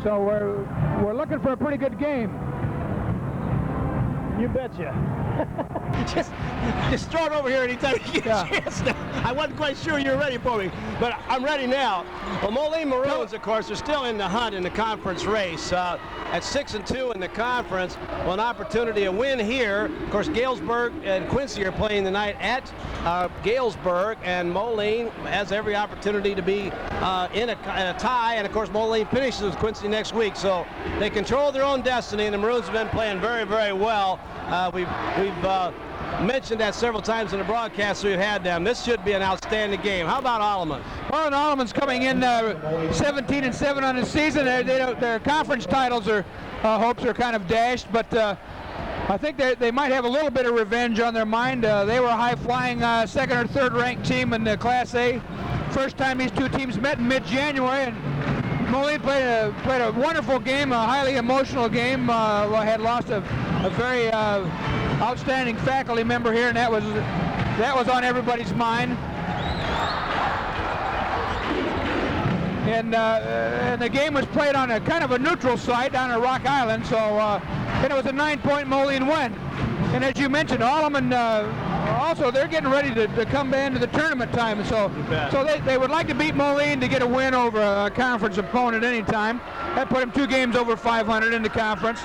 team, so we're looking for a pretty good game. You betcha. just throw it over here anytime you get a chance. I wasn't quite sure you were ready for me, but I'm ready now. Well, Moline Maroons, of course, are still in the hunt in the conference race. At 6-2 in the conference, well, an opportunity to win here. Of course, Galesburg and Quincy are playing tonight at Galesburg, and Moline has every opportunity to be in a tie. And of course, Moline finishes with Quincy next week, so they control their own destiny. And the Maroons have been playing very, very well. We've mentioned that several times in the broadcast we've had them. This should be an outstanding game. How about Alleman? Well, and Alleman's coming in 17-7 on the season. Their conference titles hopes are kind of dashed, but I think they might have a little bit of revenge on their mind. They were a high-flying second or third ranked team in the Class A. First time these two teams met in mid-January, and Moline played a wonderful game, a highly emotional game. Had lost a very outstanding faculty member here, and that was on everybody's mind. And the game was played on a kind of a neutral site down at Rock Island, so and it was a 9-point Moline win. And as you mentioned, Alleman also they're getting ready to come into the tournament time, so they would like to beat Moline to get a win over a conference opponent anytime. That put them 2 games over 500 in the conference.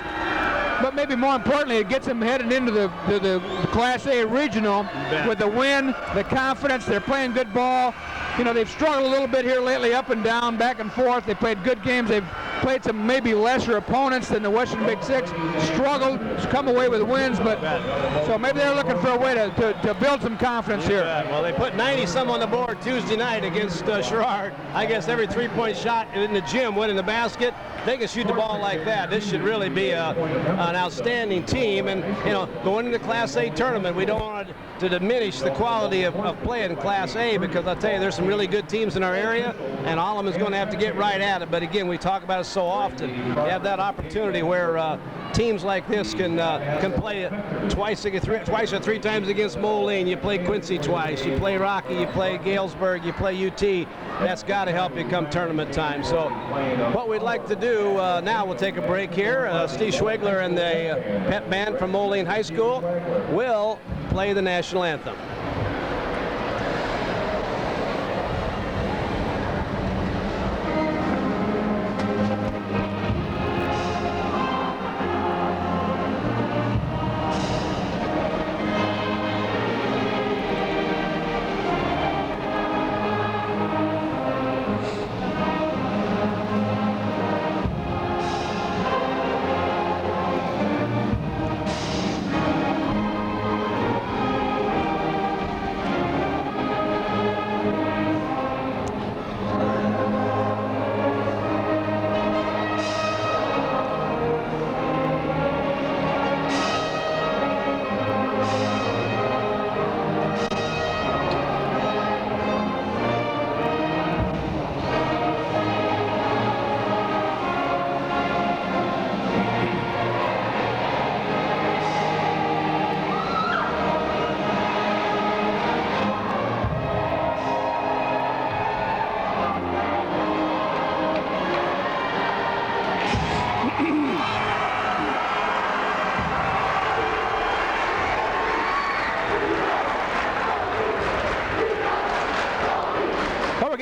But maybe more importantly, it gets them headed into the Class A regional with the win, the confidence. They're playing good ball. You know, they've struggled a little bit here lately, up and down, back and forth. They played good games. They've played some maybe lesser opponents than the Western Big Six. Struggled, come away with wins, but so maybe they're looking for a way to build some confidence here. Well, they put 90-some on the board Tuesday night against Sherrard. I guess every 3-point shot in the gym went in the basket. They can shoot the ball like that. This should really be an outstanding team. And, you know, going into the Class A tournament, we don't want to diminish the quality of play in Class A, because I'll tell you, there's some really good teams in our area, and Alleman's going to have to get right at it. But again, we talk about it so often. You have that opportunity where teams like this can play twice or 3 times against Moline. You play Quincy twice, you play Rocky, you play Galesburg, you play UT. That's got to help you come tournament time. So what we'd like to do now, we'll take a break here. Steve Schwegler and the pep band from Moline High School will play the national anthem.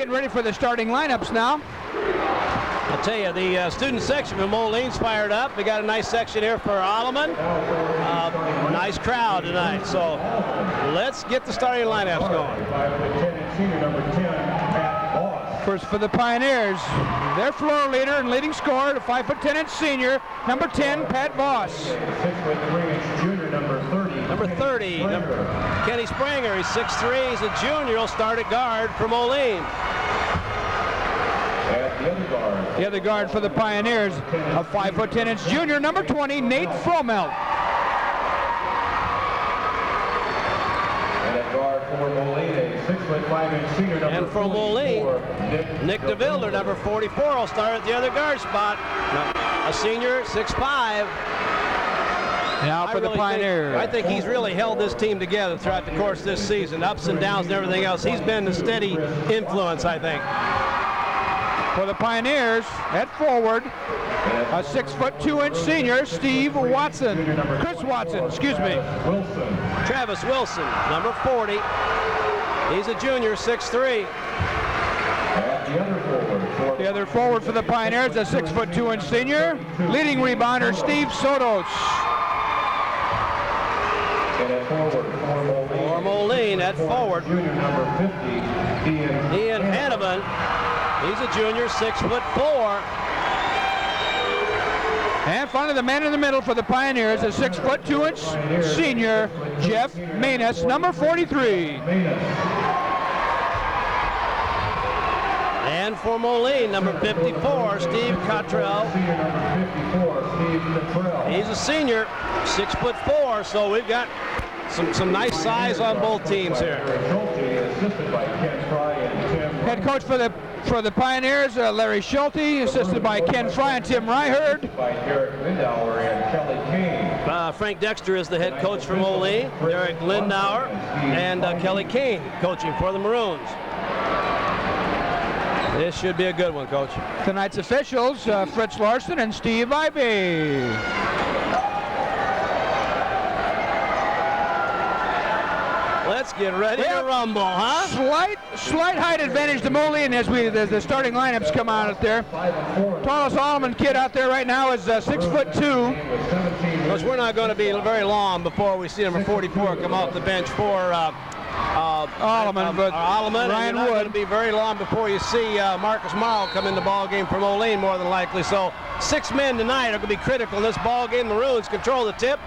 Ready for the starting lineups now. I'll tell you, the student section from Moline's fired up. We got a nice section here for Alleman. Nice crowd tonight. So let's get the starting lineups going. First for the Pioneers, their floor leader and leading scorer, the 5'10" senior, number 10, Pat Voss. 6'3" junior, number 30. Number 30, Kenny Springer. He's 6'3". He's a junior. He'll start at guard for Moline. The other guard for the Pioneers, a 5'10" junior, number 20, Nate Fromelt. And at guard for Moline, a 6'5" senior, number and for Moline, Nick DeVilder, number 44, will start at the other guard spot. A senior, 6'5". Now for the Pioneers. I think he's really held this team together throughout the course of this season, ups and downs and everything else. He's been the steady influence, I think. For the Pioneers, at forward, a 6'2" senior, Steve Watson. Chris Watson, excuse me. Travis Wilson, number 40. He's a junior, 6'3". The other forward for the Pioneers, a 6'2" senior, leading rebounder, Steve Sotos. For Moline at forward, Ian Hanneman. He's a junior, 6'4". And finally, the man in the middle for the Pioneers, a 6'2" senior, Jeff Manus, number 43. And for Moline, number 54, Steve Cottrell. He's a senior, 6'4", so we've got some nice size on both teams here. Head coach for the Pioneers, Larry Schulte, assisted by Ken Fry and Tim Ryherd. Frank Dexter is the head coach for Moline. Derek Lindauer and Kelly Kane coaching for the Maroons. This should be a good one, Coach. Tonight's officials, Fritz Larson and Steve Ivey. Let's get ready to rumble, huh? Slight height advantage to Moline as the starting lineups come out there. Tallest Alleman kid out there right now is 6'2". Coach, we're not going to be very long before we see number 44 come off the bench for Alleman, but Alleman. Ryan Wood. Going to Wood. be very long before you see Marcus Morrow come in the ball game for Moline, more than likely. So 6 men tonight are going to be critical in this ball game. Maroons control the tip.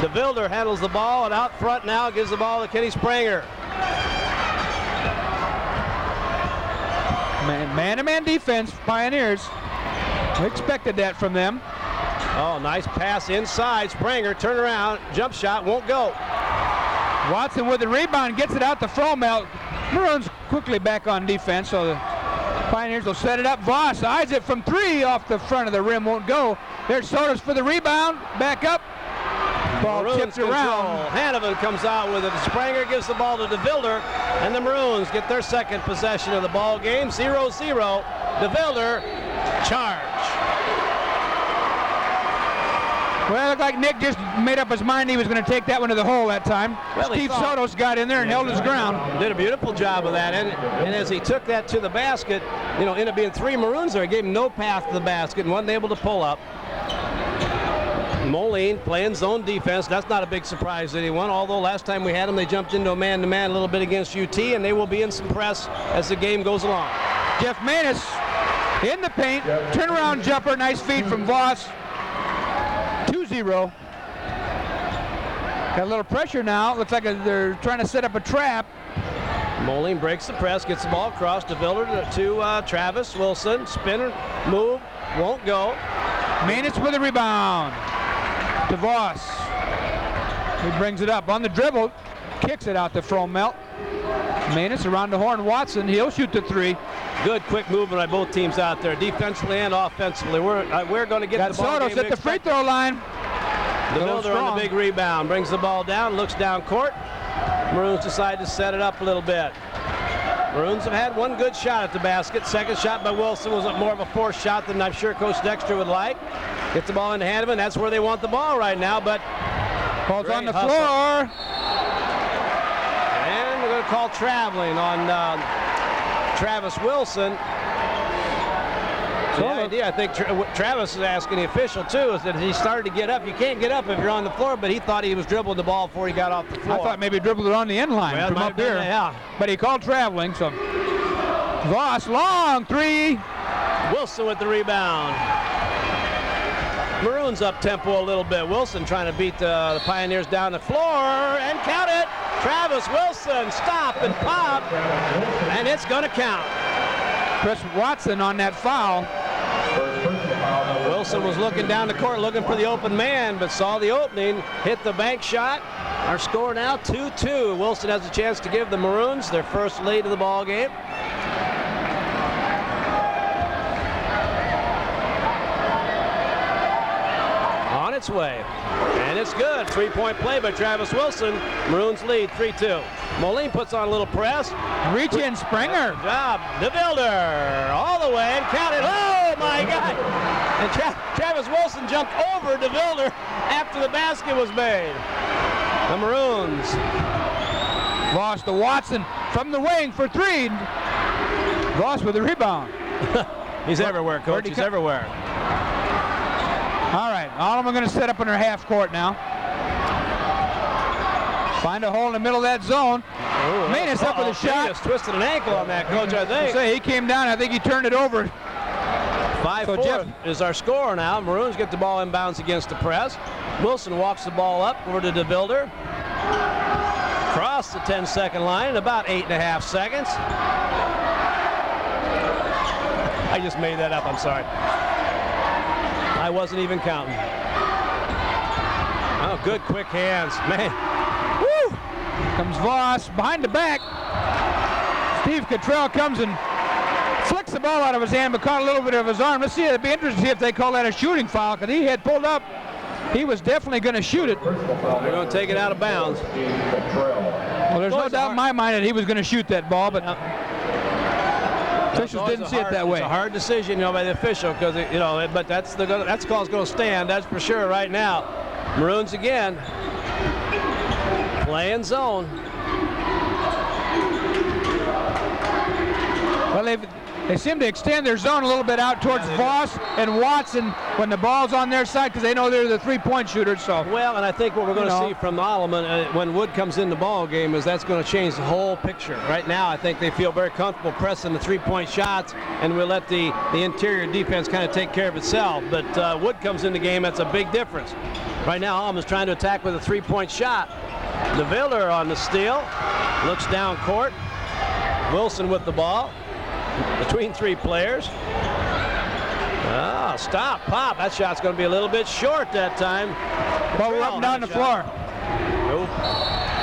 DeVilder handles the ball, and out front now gives the ball to Kenny Spranger. Man-to-man defense, Pioneers. We expected that from them. Oh, nice pass inside. Spranger, turn around, jump shot, won't go. Watson with the rebound, gets it out to Fromelt. Maroons quickly back on defense, so the Pioneers will set it up. Voss eyes it from 3 off the front of the rim, won't go. There's Sotos for the rebound, back up. Ball Maroons tipped around. Hanneman comes out with it. Spranger gives the ball to DeVilder, and the Maroons get their second possession of the ball game. 0-0. DeVilder, charge. Well, it looked like Nick just made up his mind he was going to take that one to the hole that time. Well, Steve Sotos got in there and held his ground. Did a beautiful job of that, and as he took that to the basket, you know, ended up being 3 Maroons there. He gave him no path to the basket and wasn't able to pull up. Moline playing zone defense. That's not a big surprise to anyone, although last time we had them, they jumped into a man-to-man a little bit against UT, and they will be in some press as the game goes along. Jeff Manus in the paint, turnaround jumper, nice feed from Voss. 2-0. Got a little pressure now. Looks like they're trying to set up a trap. Moline breaks the press, gets the ball across to DeVilder to Travis Wilson. Spinner, move, won't go. Manus with a rebound. To Voss. He brings it up on the dribble, kicks it out to Fromelt. Manus around the horn. Watson, he'll shoot the 3. Good quick movement by both teams out there, defensively and offensively. We're going to get the ball Sotos at the free throw line. DeVilder on the big rebound, brings the ball down, looks down court. Maroons decide to set it up a little bit. Maroons have had one good shot at the basket. Second shot by Wilson was more of a forced shot than I'm sure Coach Dexter would like. Gets the ball into Hanneman. That's where they want the ball right now, but Ball's on the hustle. floor. And we're going to call traveling on Travis Wilson. The idea, I think Travis is asking the official too, is that he started to get up. You can't get up if you're on the floor, but he thought he was dribbling the ball before he got off the floor. I thought maybe he dribbled it on the end line from up here. Yeah. But he called traveling, so. Voss, long 3. Wilson with the rebound. Maroons up tempo a little bit. Wilson trying to beat the Pioneers down the floor, and count it. Travis Wilson, stop and pop, and it's going to count. Chris Watson on that foul. Wilson was looking down the court looking for the open man, but saw the opening, hit the bank shot. Our score now 2-2. Wilson has a chance to give the Maroons their first lead of the ball game. its way. And it's good. 3-point play by Travis Wilson. Maroons lead 3-2. Moline puts on a little press. Reach in, Springer. Good job. DeVilder all the way and counted. Oh, my God. And Travis Wilson jumped over DeVilder after the basket was made. The Maroons. Voss to Watson from the wing for 3. Voss with the rebound. He's everywhere, Coach. He's everywhere. All right, Alleman going to set up in her half court now. Find a hole in the middle of that zone. Manus up with a shot. Manus twisted an ankle on that, Coach, I think. He came down. I think he turned it over. 5-4 is our score now. Maroons get the ball inbounds against the press. Wilson walks the ball up over to DeVilder. Across the 10-second line in about 8.5 seconds. I just made that up, I'm sorry. I wasn't even counting. Oh, good quick hands, man. Woo! Comes Voss behind the back. Steve Cottrell comes and flicks the ball out of his hand, but caught a little bit of his arm. Let's see, it'd be interesting to see if they call that a shooting foul, because he had pulled up. He was definitely going to shoot it. They're going to take it out of bounds. Well, there's no doubt in my mind that he was going to shoot that ball, but officials didn't see it that way. It's a hard decision, by the official, because but that's call's going to stand. That's for sure right now. Maroons again, playing zone. Well, they seem to extend their zone a little bit out towards Voss and Watson when the ball's on their side, because they know they're the 3-point shooters. So well, and I think what we're going to see from Alleman when Wood comes in the ball game is that's going to change the whole picture. Right now, I think they feel very comfortable pressing the 3-point shots, and we'll let the interior defense kind of take care of itself. But Wood comes in the game, that's a big difference. Right now, Alleman's trying to attack with a 3-point shot. DeVilder on the steal, looks down court. Wilson with the ball. Between 3 players. Ah, stop, pop. That shot's going to be a little bit short that time. Ball up and down the floor. Nope.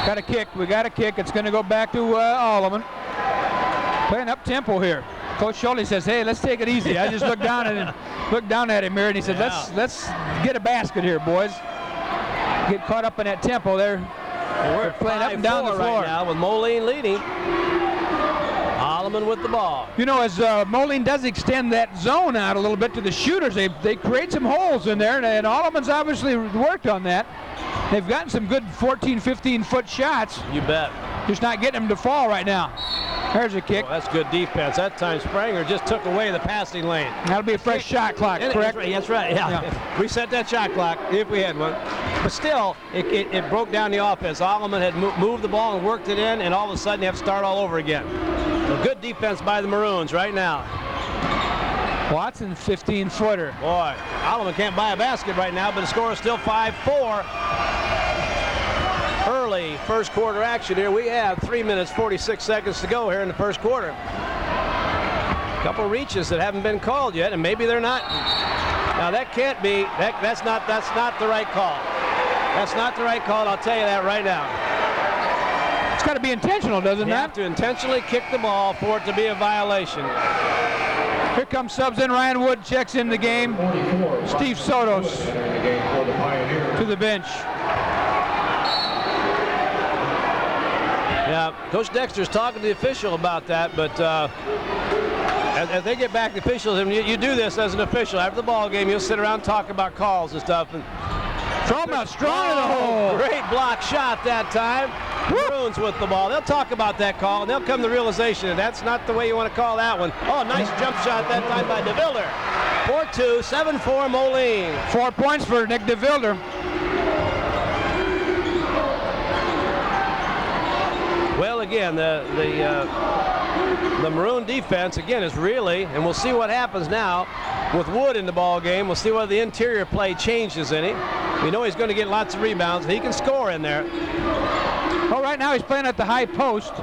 Got a kick. We got a kick. It's going to go back to Alleman. Playing up tempo here. Coach Schulte says, "Hey, let's take it easy." I just looked down at him here, and he said, "Let's get a basket here, boys." Get caught up in that tempo there. We're playing up and down the floor right now with Moline leading. Alleman with the ball. As Moline does extend that zone out a little bit to the shooters, they create some holes in there, and Alleman's obviously worked on that. They've gotten some good 14, 15-foot shots. You bet. Just not getting them to fall right now. There's a kick. Oh, that's good defense. That time Springer just took away the passing lane. That'll be a fresh shot clock, correct? That's right, yeah. Reset that shot clock if we had one. But still, it broke down the offense. Alleman had moved the ball and worked it in, and all of a sudden they have to start all over again. So good defense by the Maroons right now. Watson, 15-footer. Boy, Alleman can't buy a basket right now, but the score is still 5-4. Early first quarter action here. We have 3 minutes, 46 seconds to go here in the first quarter. A couple reaches that haven't been called yet, and maybe they're not. Now that can't be, that's not the right call. That's not the right call, I'll tell you that right now. It's got to be intentional, doesn't it? You have to intentionally kick the ball for it to be a violation. Here comes subs in. Ryan Wood checks in the game. Steve Sotos to the bench. Yeah, Coach Dexter's talking to the official about that, but as they get back to officials, and you do this as an official after the ball game, you'll sit around and talk about calls and stuff. And throw him out strong in the hole. Great block shot that time. Maroons with the ball. They'll talk about that call, and they'll come to the realization that that's not the way you want to call that one. Oh, nice jump shot that time by DeVilder. 4-2, 7-4 Moline. 4 points for Nick DeVilder. Well, again, the Maroon defense, again, is really, and we'll see what happens now with Wood in the ball game. We'll see whether the interior play changes in him. We know he's going to get lots of rebounds. He can score in there. Well, right now he's playing at the high post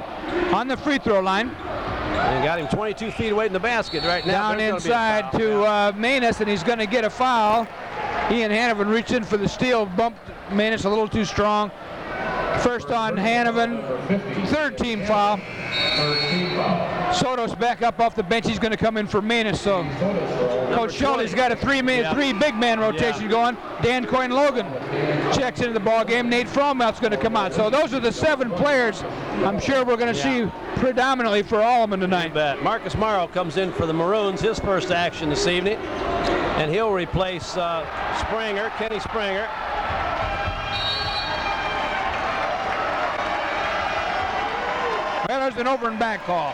on the free throw line. And got him 22 feet away in the basket right now. Down inside to Manus, and he's going to get a foul. Ian Hanovan reached in for the steal, bumped Manus a little too strong. First on Hanovan, third team foul. Sotos back up off the bench. He's going to come in for Manus. So Coach Schulte's got a three big man rotation going. Dan Coyne-Logan checks into the ball game. Nate Fromelt's going to come out. So those are the 7 players I'm sure we're going to see predominantly for Alleman tonight. You bet. Marcus Morrow comes in for the Maroons, his first action this evening, and he'll replace Springer, Kenny Springer. Well, there's an over and back call.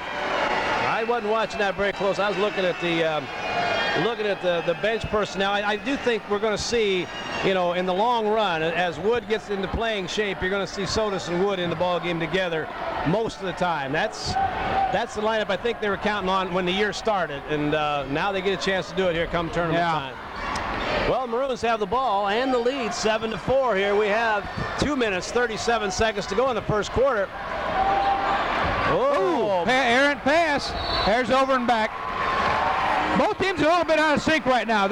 I wasn't watching that very close. I was looking at the bench personnel. I do think we're going to see, in the long run, as Wood gets into playing shape, you're going to see Sotos and Wood in the ball game together most of the time. That's the lineup I think they were counting on when the year started, and now they get a chance to do it here come tournament time. Well, Maroons have the ball and the lead, 7-4 here. We have 2 minutes, 37 seconds to go in the first quarter. Oh, errant pass. There's over and back. Both teams are a little bit out of sync right now. I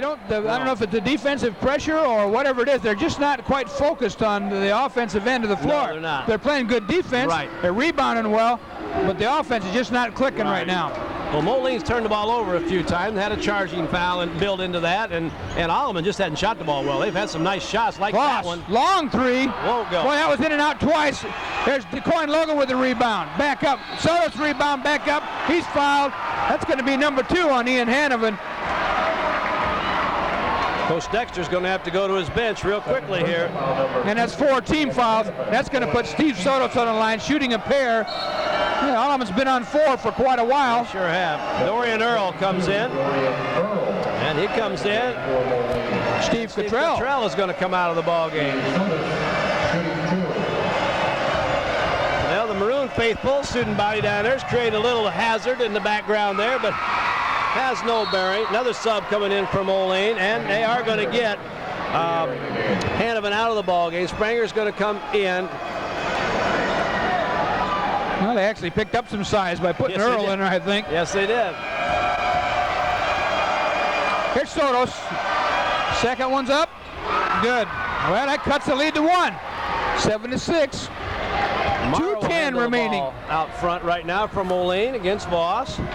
don't know if it's the defensive pressure or whatever it is. They're just not quite focused on the offensive end of the floor. No, they're not. They're playing good defense. Right. They're rebounding well, but the offense is just not clicking right now. Well, Moline's turned the ball over a few times, had a charging foul and built into that, and Alleman just hadn't shot the ball well. They've had some nice shots like that one. Long three. Won't go. Boy, that was in and out twice. There's Coyne-Logan with the rebound. Back up. Sotos rebound, back up. He's fouled. That's going to be number 2 on Ian Hanovan. Coach Dexter's going to have to go to his bench real quickly here. And that's 4 team fouls. That's going to put Steve Sotos on the line, shooting a pair. Yeah, Alleman's been on 4 for quite a while. Sure have. Dorian Earl comes in. And he comes in. Steve Cottrell. Cottrell is going to come out of the ball game. Well, the Maroon faithful, student body down there, is creating a little hazard in the background there, but has no bearing. Another sub coming in from Moline, and they are going to get Hanovan out of the ball game. Springer's going to come in. Well, they actually picked up some size by putting Earl in there, I think. Yes, they did. Here's Sotos. Second one's up. Good. Well, that cuts the lead to 1. 7-6. 2:10 remaining. Out front right now from Moline against Voss. There's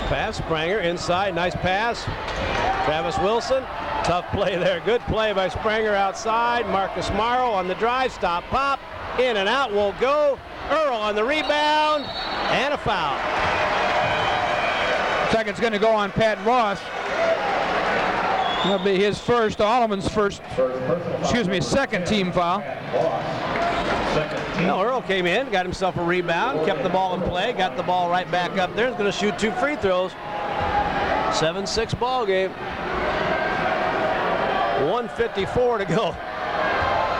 pass. Springer inside. Nice pass. Travis Wilson. Tough play there. Good play by Springer outside. Marcus Morrow on the drive. Stop, pop. In and out will go. Earl on the rebound. And a foul. Second's going to go on Pat Voss. That'll be his first, Alleman's second team foul. No, Earl came in, got himself a rebound, kept the ball in play, got the ball right back up there. He's going to shoot 2 free throws. 7-6 ball game. 1:54 to go.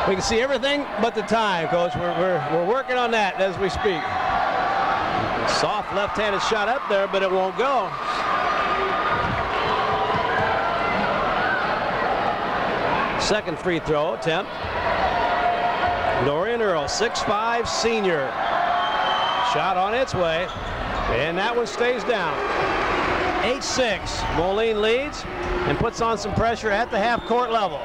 We can see everything but the time, Coach. We're working on that as we speak. Soft left-handed shot up there, but it won't go. Second free throw attempt. Dorian Earl, 6'5", senior. Shot on its way, and that one stays down. 8-6. Moline leads and puts on some pressure at the half-court level.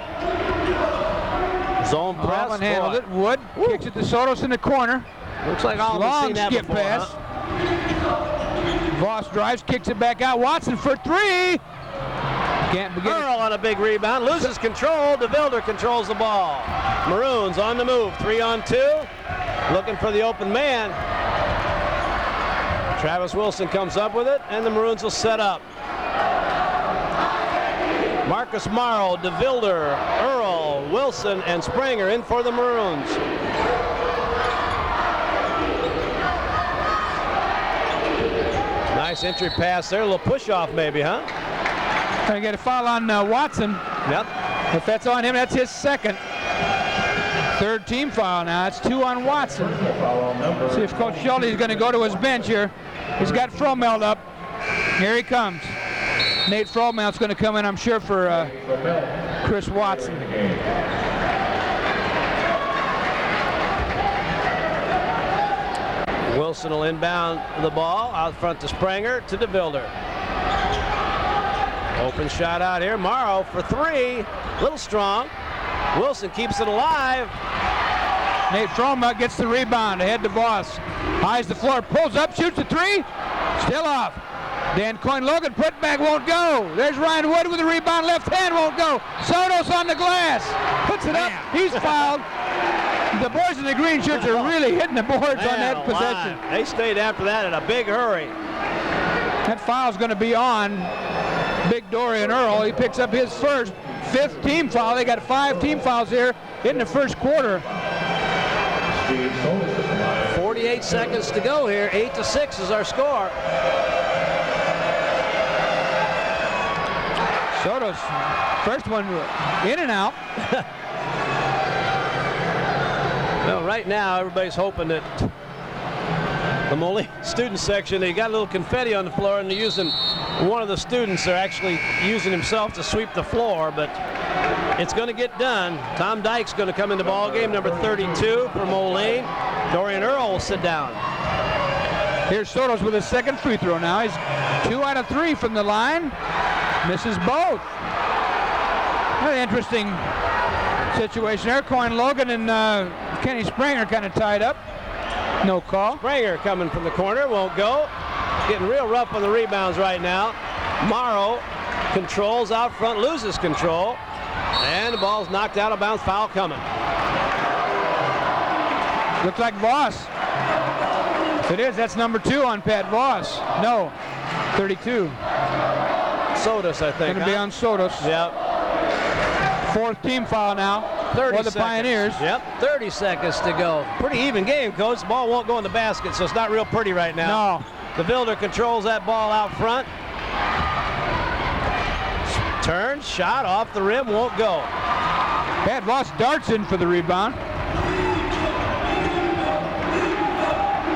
Zone press. Alleman handled it. Wood kicks it to Sotos in the corner. Looks like Alleman's seen that skip before, pass. Huh? Voss drives, kicks it back out. Watson for 3. Can't begin. Earl on a big rebound, loses control. DeVilder controls the ball. Maroons on the move, 3-on-2, looking for the open man. Travis Wilson comes up with it, and the Maroons will set up. Marcus Morrow, DeVilder, Earl, Wilson, and Springer in for the Maroons. Nice entry pass there, a little push-off maybe, huh? Gonna get a foul on Watson. Yep. If that's on him, that's his second. Third team foul now. It's 2 on Watson. See if Coach Schulte is going to go to his bench here. He's got Fromelt up. Here he comes. Nate Fromelt's going to come in, I'm sure, for Chris Watson. Wilson will inbound the ball out front to Springer to DeVilder. Open shot out here. Morrow for 3. A little strong. Wilson keeps it alive. Nate Fromelt gets the rebound ahead to Voss. Eyes the floor, pulls up, shoots a 3. Still off. Dan Coyne-Logan, put back, won't go. There's Ryan Wood with the rebound, left hand, won't go. Sotos on the glass, puts it up, he's fouled. The boys in the green shirts are really hitting the boards on that possession. They stayed after that in a big hurry. That foul's going to be on Big Dorian Earl. He picks up his first, 5th team foul. They got 5 team fouls here in the first quarter. 48 seconds to go here. 8-6 is our score. Sotos, first one in and out. Well, right now everybody's hoping that the Moline student section, they got a little confetti on the floor, and they're using one of the students. They're actually using himself to sweep the floor, but it's going to get done. Tom Dyke's going to come in the ball game, number 32 for Moline. Dorian Earl will sit down. Here's Sotos with his second free throw now. He's 2 out of 3 from the line. Misses both. Very interesting situation there. Coyne-Logan and Kenny Springer kind of tied up. No call. Springer coming from the corner, won't go. Getting real rough on the rebounds right now. Morrow controls out front, loses control, and the ball's knocked out of bounds. Foul coming. Looks like Voss. If it is, that's number 2 on Pat Voss. No, 32. Sotos, I think. Going to be on Sotos. Yep. 4th team foul now 30 for the seconds. Pioneers. Yep, 30 seconds to go. Pretty even game, Coach. The ball won't go in the basket, so it's not real pretty right now. No. The Vilder controls that ball out front. Turn, shot off the rim, won't go. Pat Voss darts in for the rebound.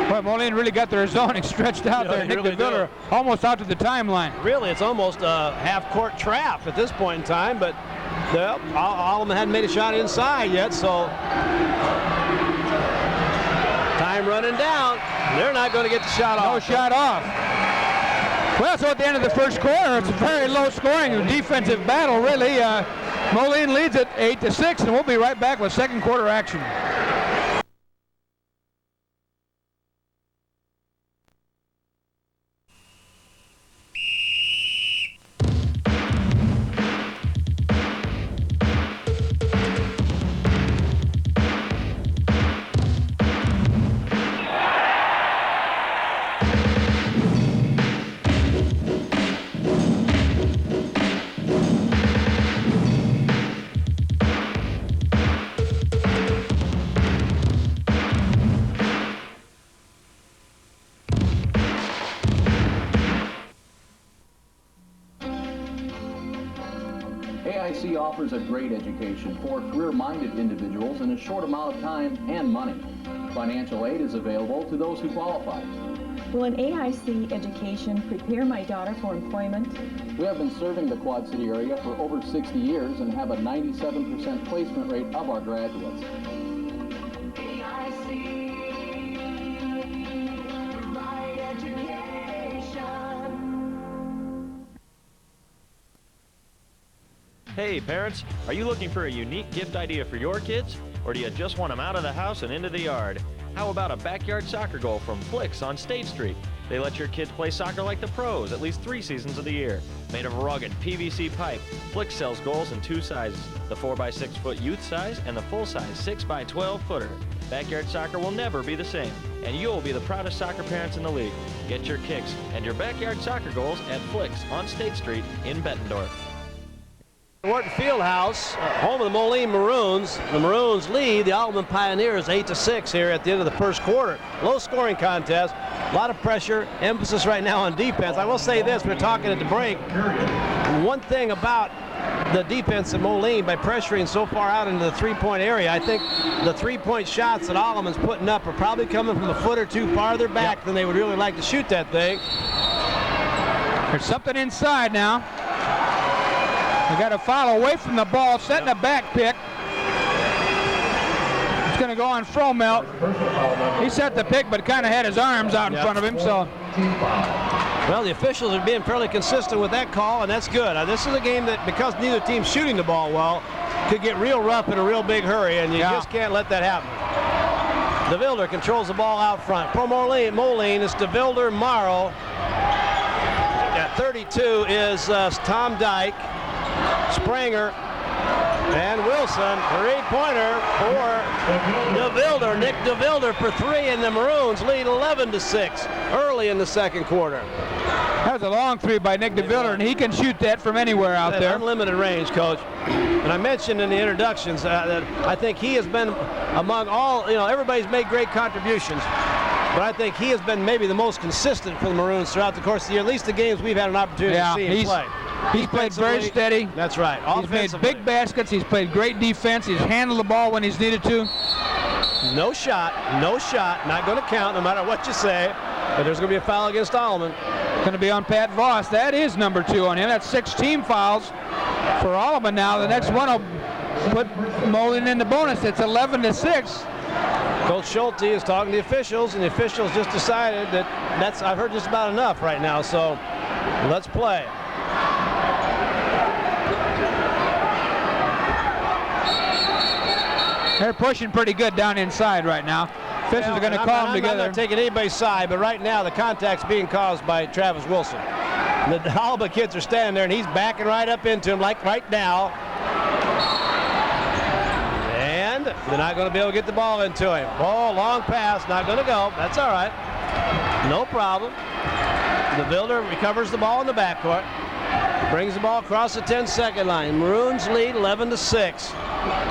Boy, Moline really got their zoning stretched out there. Nick really DeViller almost out to the timeline. Really, it's almost a half-court trap at this point in time, but Alleman hadn't made a shot inside yet, so time running down. They're not going to get the shot off. No shot off. Well, so at the end of the first quarter, it's a very low-scoring defensive battle, really. Moline leads it 8-6, and we'll be right back with second quarter action. AIC offers a great education for career-minded individuals in a short amount of time and money. Financial aid is available to those who qualify. Will an AIC education prepare my daughter for employment? We have been serving the Quad City area for over 60 years and have a 97% placement rate of our graduates. Hey parents, are you looking for a unique gift idea for your kids? Or do you just want them out of the house and into the yard? How about a backyard soccer goal from Flicks on State Street? They let your kids play soccer like the pros at least 3 seasons of the year. Made of rugged PVC pipe, Flicks sells goals in 2 sizes, the 4x6 foot youth size and the full-size 6x12 footer. Backyard soccer will never be the same, and you'll be the proudest soccer parents in the league. Get your kicks and your backyard soccer goals at Flicks on State Street in Bettendorf. Wharton Fieldhouse, home of the Moline Maroons. The Maroons lead the Alleman Pioneers 8-6 here at the end of the first quarter. Low scoring contest, a lot of pressure, emphasis right now on defense. I will say this, we're talking at the break. One thing about the defense of Moline, by pressuring so far out into the three-point area, I think the three-point shots that Alleman's putting up are probably coming from a foot or two farther back than they would really like to shoot that thing. There's something inside now. We got a foul away from the ball, setting a back pick. It's going to go on Fromelt. He set the pick, but kind of had his arms out in front of him. So, well, the officials are being fairly consistent with that call, and that's good. This is a game that, because neither team's shooting the ball well, could get real rough in a real big hurry, and you just can't let that happen. DeVilder controls the ball out front. For Moline, it's DeVilder, Morrow. 32 is Tom Dyke, Springer, and Wilson. 3-pointer for DeVilder. Nick DeVilder for 3, and the Maroons lead 11-6 early in the second quarter. That was a long 3 by Nick DeVilder, and he can shoot that from anywhere out there. Unlimited range, Coach. And I mentioned in the introductions that I think he has been among all, everybody's made great contributions, but I think he has been maybe the most consistent for the Maroons throughout the course of the year, at least the games we've had an opportunity to see him play. He's played very steady. That's right. He's made big baskets. He's played great defense. He's handled the ball when he's needed to. No shot. Not going to count no matter what you say. But there's going to be a foul against Alleman. Going to be on Pat Voss. That is number 2 on him. That's 6 team fouls for Alleman now. The next one will put Moline in the bonus. It's 11-6. Coach Schulte is talking to the officials, and the officials just decided that I've heard just about enough right now. So let's play. They're pushing pretty good down inside right now. Officials are going to call them together. I'm not taking anybody's side, but right now the contact's being caused by Travis Wilson. The Alba kids are standing there, and he's backing right up into him, like right now. And they're not going to be able to get the ball into him. Oh, long pass, not going to go. That's all right. No problem. DeVilder recovers the ball in the backcourt. Brings the ball across the 10-second line. Maroons lead 11-6.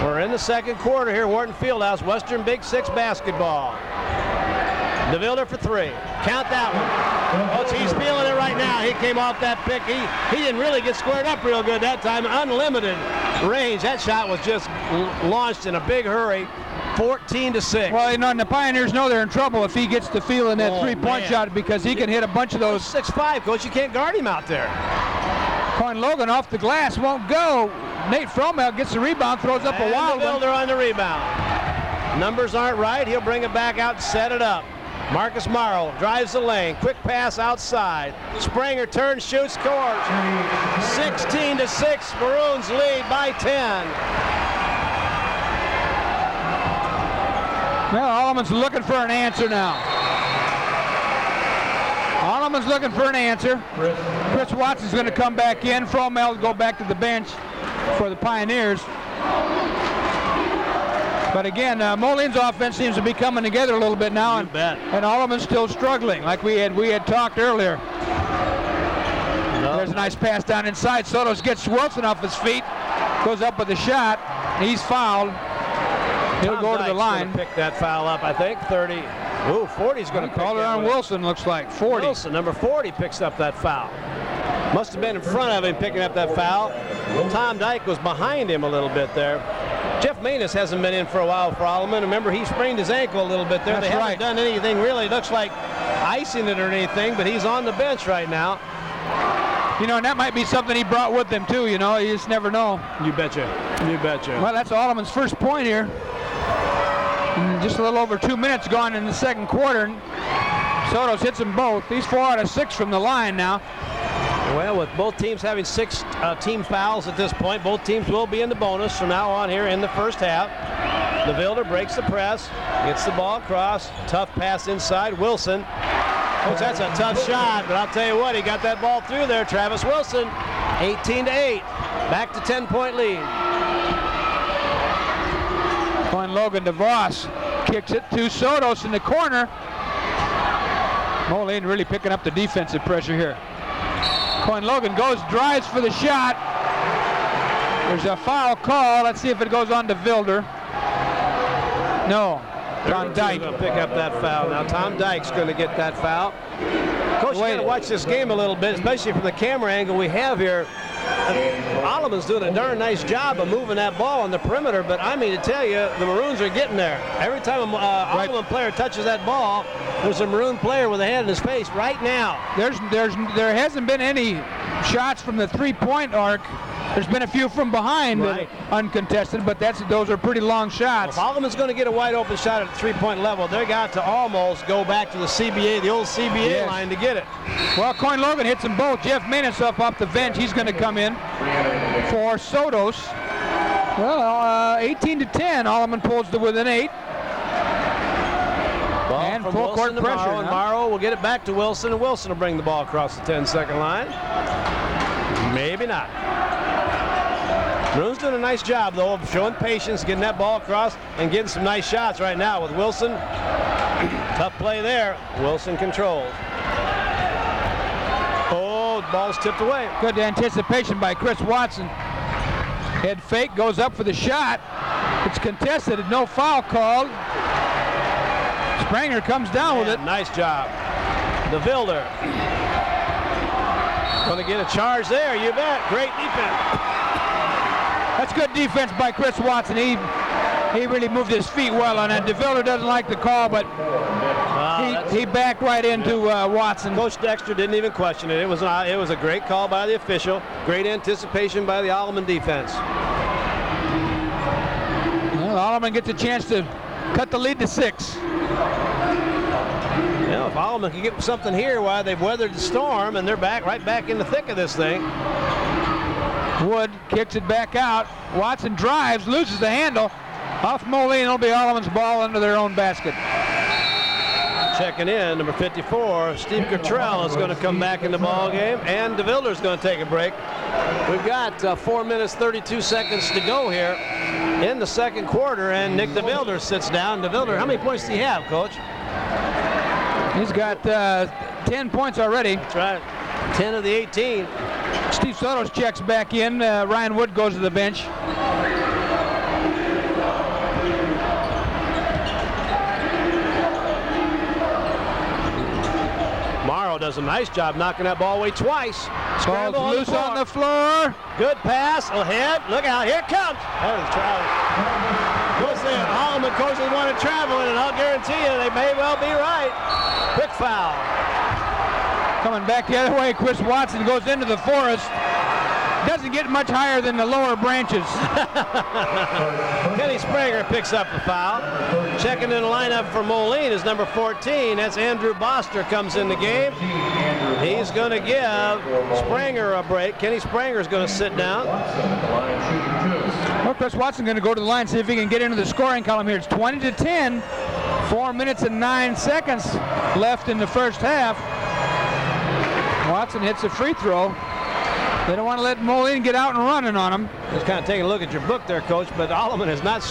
We're in the second quarter here, Wharton Fieldhouse, Western Big 6 basketball. DeVilder for 3. Count that one. Coach, he's feeling it right now. He came off that pick. He didn't really get squared up real good that time. Unlimited range. That shot was just launched in a big hurry. 14-6. Well, and the Pioneers know they're in trouble if he gets to feeling that 3-point shot, because he can hit a bunch of those. 6'5", Coach. You can't guard him out there. Coin Logan off the glass, won't go. Nate Fromel gets the rebound, throws up a wild one. DeVilder on the rebound. Numbers aren't right. He'll bring it back out and set it up. Marcus Morrow drives the lane. Quick pass outside. Springer turns, shoots, scores. 16-6. Maroons lead by 10. Well, Alleman's looking for an answer now. Alleman's looking for an answer. Chris Watson's going to come back in. Fromel will go back to the bench for the Pioneers. But again, Moline's offense seems to be coming together a little bit now, and Alleman's still struggling, like we had talked earlier. There's a nice pass down inside. Sotos gets Wilson off his feet, goes up with a shot. He's fouled. He'll go to the line. Pick that foul up, I think. 30. Ooh, 40's going to call it on Wilson. Looks like 40. Wilson, number 40, picks up that foul. Must have been in front of him picking up that foul. Tom Dyke was behind him a little bit there. Jeff Manus hasn't been in for a while for Alleman. Remember, he sprained his ankle a little bit there. They haven't done anything really. Looks like icing it or anything, but he's on the bench right now. And that might be something he brought with him too. You just never know. You betcha. You betcha. Well, that's Alleman's first point here. And just a little over 2 minutes gone in the second quarter. Sotos hits them both. He's 4 out of 6 from the line now. Well, with both teams having 6 team fouls at this point, both teams will be in the bonus from now on here in the first half. DeVilder breaks the press, gets the ball across, tough pass inside. Wilson. Coach, that's a tough shot, but I'll tell you what, he got that ball through there. Travis Wilson, 18-8, back to 10-point lead. Coin Logan to Voss, kicks it to Sotos in the corner. Moline really picking up the defensive pressure here. Coin Logan drives for the shot. There's a foul call. Let's see if it goes on to DeVilder. No. Tom Dyke going to pick up that foul. Now Tom Dyke's going to get that foul. Coach, you got to watch this game a little bit, especially from the camera angle we have here. Alleman's doing a darn nice job of moving that ball on the perimeter, but I mean to tell you, the Maroons are getting there. Every time an Alleman player touches that ball, there's a Maroon player with a hand in his face right now. There hasn't been any shots from the 3-point arc. There's been a few from behind, uncontested, but those are pretty long shots. Well, if Alleman's going to get a wide open shot at the 3-point level, they got to almost go back to the CBA, the old CBA line to get it. Well, Coin Logan hits them both. Jeff Manus up off the bench. He's going to come in for Sotos. Well, 18-10. Alleman pulls to within 8. Ball and from Full Wilson court to pressure Morrow, and now. Morrow will get it back to Wilson, and Wilson will bring the ball across the 10-second line. Maybe not. Maroon's doing a nice job, though, of showing patience, getting that ball across, and getting some nice shots right now with Wilson. Tough play there. Wilson controls. Oh, the ball's tipped away. Good anticipation by Chris Watson. Head fake, goes up for the shot. It's contested, no foul called. Spranger comes down with it. Nice job. De Vilder. Going to get a charge there, you bet. Great defense. That's good defense by Chris Watson. He really moved his feet well on that. De Vilder doesn't like the call, but he backed right into Watson. Coach Dexter didn't even question it. It was a great call by the official. Great anticipation by the Alleman defense. Well, Alleman gets a chance to cut the lead to 6. If Alleman can get something here while they've weathered the storm and they're right back in the thick of this thing. Wood kicks it back out. Watson drives, loses the handle. Off Moline, it'll be Alleman's ball under their own basket. Checking in, number 54, Steve Cottrell is going to come back in the ball game, and De Vilder's going to take a break. We've got 4 minutes, 32 seconds to go here in the second quarter, and Nick De Vilder sits down. De Vilder, how many points do you have, Coach? He's got 10 points already. That's right, 10 of the 18. Steve Sotos checks back in. Ryan Wood goes to the bench. Morrow does a nice job knocking that ball away twice. Scramble Ball's loose on the floor. Good pass ahead. Look out, here it comes. There's Travis. What's there? Alleman coaches want to travel it, and I'll guarantee you they may well be right. Quick foul. Coming back the other way, Chris Watson goes into the forest. Doesn't get much higher than the lower branches. Kenny Spranger picks up the foul. Checking in the lineup for Moline is number 14. That's Andrew Boster comes in the game. He's going to give Spranger a break. Kenny Spranger is going to sit down. Well, Chris Watson going to go to the line, see if he can get into the scoring column here. It's 20-10. 4 minutes and 9 seconds left in the first half. Watson hits a free throw. They don't want to let Moline get out and running on him. Just kind of taking a look at your book there, Coach, but Alleman has not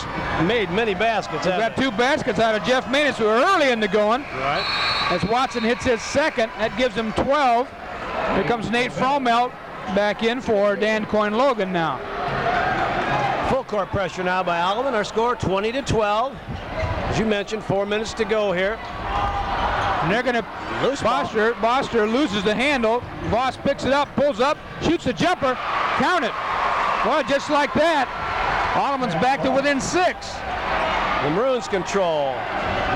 made many baskets. We've got 2 baskets out of Jeff Manus, who are early in the going. Right. As Watson hits his second, that gives him 12. Here comes Nate Fromelt back in for Dan Coyne-Logan now. Full court pressure now by Alleman. Our score 20-12. As you mentioned, 4 minutes to go here. And they're going to lose. Boster loses the handle. Voss picks it up, pulls up, shoots the jumper. Count it. Well, just like that, Alleman's back to within 6. The Maroons control.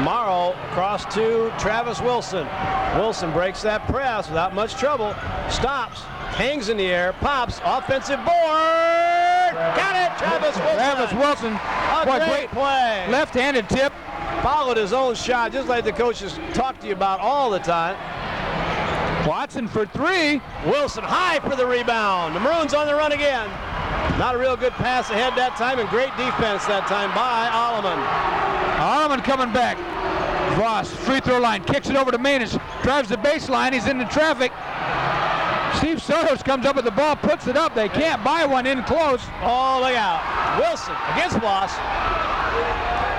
Morrow across to Travis Wilson. Wilson breaks that press without much trouble. Stops, hangs in the air, pops, offensive board. Got it, Travis Wilson. Travis Wilson. A great play. Left-handed tip. Followed his own shot, just like the coaches talk to you about all the time. Watson for 3. Wilson high for the rebound. The Maroons on the run again. Not a real good pass ahead that time, and great defense that time by Alleman. Alleman coming back. Voss, free throw line, kicks it over to Manus, drives the baseline, he's into traffic. Steve Sotos comes up with the ball, puts it up. They can't buy one in close. Oh, look out. Wilson against Voss.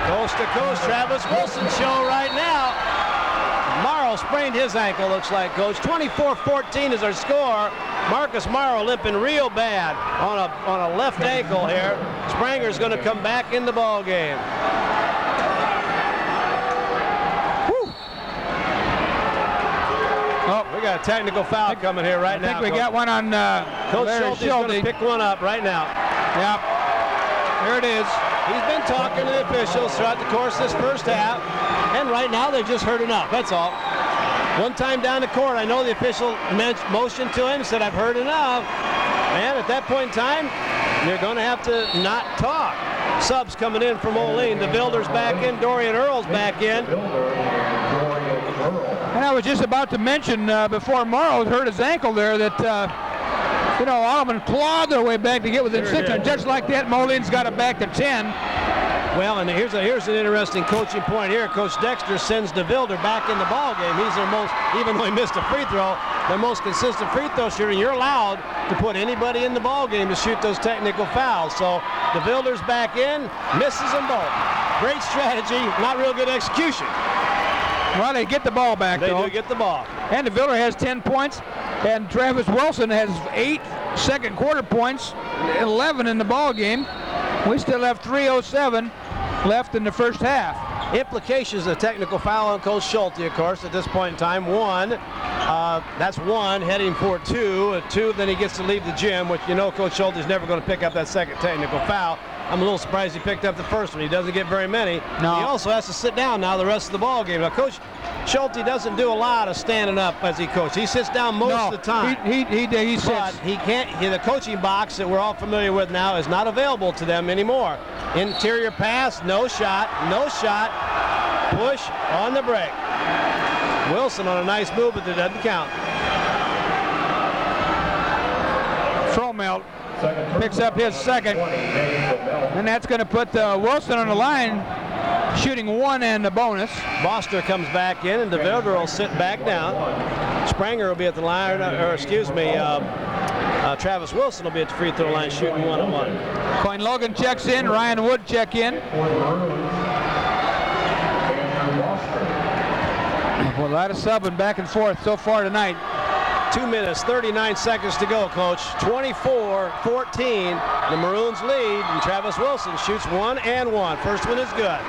Coast to coast, Travis Wilson show right now. Morrow sprained his ankle, looks like, Coach. 24-14 is our score. Marcus Morrow limping real bad on a left ankle here. Spranger's going to come back in the ball game. Whew. Oh, we got a technical foul coming here right now. I think we got one on Coach Larry Schulte's going to pick one up right now. Yep. There it is. He's been talking to the officials throughout the course of this first half, and right now they've just heard enough. That's all. One time down the court, I know the official motioned to him, said, "I've heard enough." And at that point in time, you're going to have to not talk. Subs coming in from Moline. De Vilder's back in. Dorian Earl's back in. And I was just about to mention before Morrow hurt his ankle there that you know, Alleman clawed their way back to get within 6, and just like that, Moline's got it back to 10. Well, and here's an interesting coaching point here. Coach Dexter sends DeVilder back in the ball game. He's their most, even though he missed a free throw, their most consistent free throw shooter. You're allowed to put anybody in the ball game to shoot those technical fouls. So DeVilder's back in, misses them both. Great strategy, not real good execution. Well, they get the ball back, They though. do get the ball. And DeVilder has 10 points, and Travis Wilson has 8 second quarter points, 11 in the ball game. We still have 3:07 left in the first half. Implications of technical foul on Coach Schulte, of course, at this point in time. One, that's one, heading for two. Two, then he gets to leave the gym, which you know Coach Schulte is never going to pick up that second technical foul. I'm a little surprised he picked up the first one. He doesn't get very many. No. He also has to sit down now the rest of the ball game. Now, Coach Schulte doesn't do a lot of standing up as he coaches. He sits down most of the time. He sits. But he can't. The coaching box that we're all familiar with now is not available to them anymore. Interior pass, no shot, no shot. Push on the break. Wilson on a nice move, but it doesn't count. Fromelt picks up his second, and that's going to put Wilson on the line, shooting one and a bonus. Boster comes back in, and DeVilder will sit back down. Spranger will be at the line, Travis Wilson will be at the free throw line shooting 1-on-1. Coyne Logan checks in, Ryan Wood check in. Well, a lot of subbing back and forth so far tonight. 2 minutes, 39 seconds to go, Coach. 24-14, the Maroons lead, and Travis Wilson shoots 1 and 1. First one is good.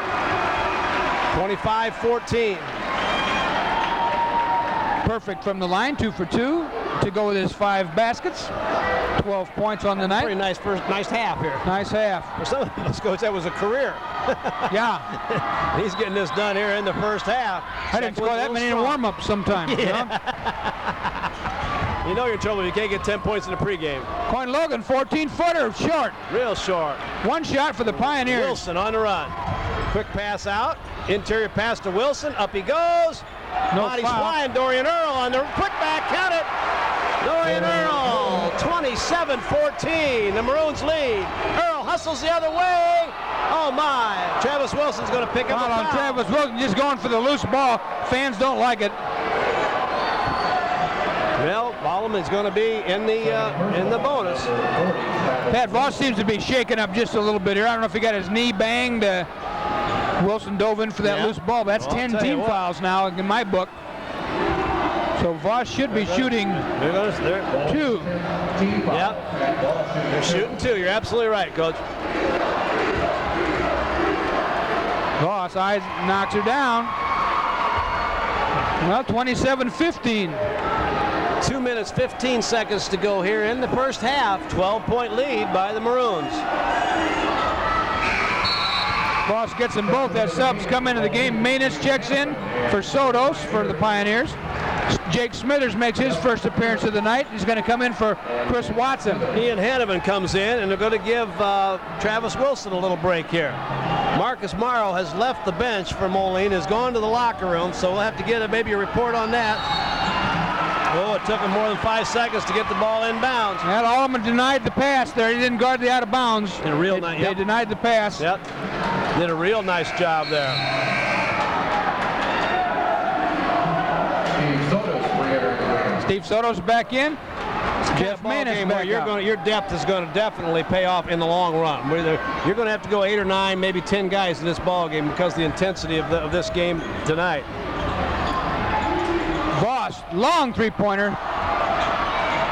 25-14. Perfect from the line, 2 for 2 to go with his 5 baskets. 12 points on the night. Pretty nice half here. Nice half. For some of us, Coach, that was a career. Yeah. He's getting this done here in the first half. I didn't score that many in warm-up sometimes. Yeah. You know? You know you're in trouble if you can't get 10 points in the pregame. Coyne Logan, 14-footer, short. Real short. One shot for the Pioneers. Wilson on the run. Quick pass out. Interior pass to Wilson. Up he goes. No Body's foul. flying. Dorian Earl on the quick back. Count it. Dorian Earl. 27-14. The Maroons lead. Earl hustles the other way. Oh my. Travis Wilson's going to pick up a Foul on foul. Travis Wilson, just going for the loose ball. Fans don't like it. Well, Alleman's going to be in the bonus. Pat Voss seems to be shaking up just a little bit here. I don't know if he got his knee banged. Wilson dove in for that loose ball. That's Well, 10 team fouls now in my book. So Voss should be shooting 2. Yep. They're shooting 2. You're absolutely right, Coach. Voss knocks her down. Well, 27-15. 2 minutes, 15 seconds to go here in the first half. 12-point lead by the Maroons. Voss gets them both as subs come into the game. Manus checks in for Sotos for the Pioneers. Jake Smithers makes his first appearance of the night. He's going to come in for Chris Watson. Ian Hanneman comes in, and they're going to give Travis Wilson a little break here. Marcus Morrow has left the bench for Moline, has gone to the locker room, so we'll have to get maybe a report on that. Oh, it took him more than 5 seconds to get the ball inbounds. Well, Alleman denied the pass there. He didn't guard the out of bounds. Did a real nice. They denied the pass. Yep. Did a real nice job there. Steve Soto's back in. Jeff Manus back out. Your depth is going to definitely pay off in the long run. You're going to have to go 8 or 9, maybe 10 guys in this ball game because of the intensity of this game tonight. Voss, long three-pointer.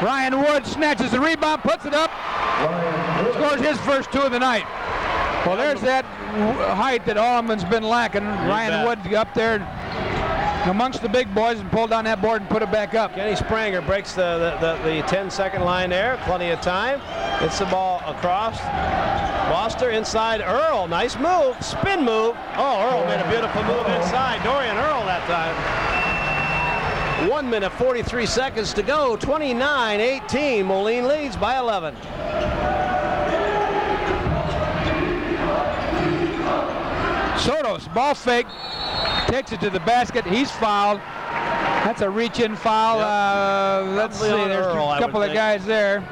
Ryan Wood snatches the rebound, puts it up, scores his first 2 of the night. Well, there's that height that Alleman's been lacking. Ryan Wood up there amongst the big boys and pulled down that board and put it back up. Kenny Spranger breaks the 10-second line there. Plenty of time. Gets the ball across. Boster inside Earl. Nice move. Spin move. Oh, Earl made a beautiful move inside. Dorian Earl that time. 1 minute, 43 seconds to go. 29-18. Moline leads by 11. Sotos, ball fake, takes it to the basket. He's fouled. That's a reach-in foul. Let's see, there's a couple of guys there.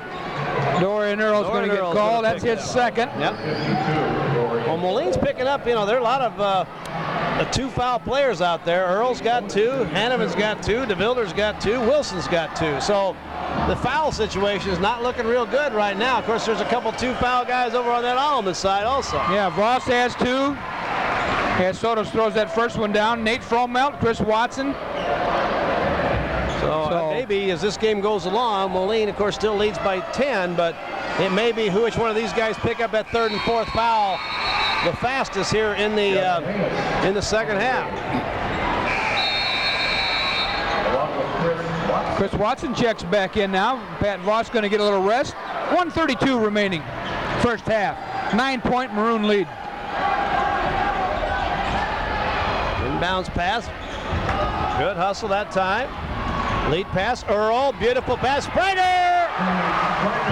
Dorian Earl's going to get called. That's his second. Yep. Well, Moline's picking up, there are a lot of the 2 foul players out there. Earl's got 2, Hanneman's got 2, DeVilder's got 2, Wilson's got 2. So the foul situation is not looking real good right now. Of course, there's a couple 2 foul guys over on that Alleman side also. Yeah, Voss has 2. As Sotos throws that first one down. Nate Fromelt, Chris Watson. So maybe as this game goes along, Moline, of course, still leads by 10, but it may be which one of these guys pick up that 3rd and 4th foul the fastest here in the second half. Chris Watson checks back in now. Pat Voss going to get a little rest. 1:32 remaining, first half. 9-point Maroon lead. Inbounds pass. Good hustle that time. Lead pass, Earl. Beautiful pass, Springer!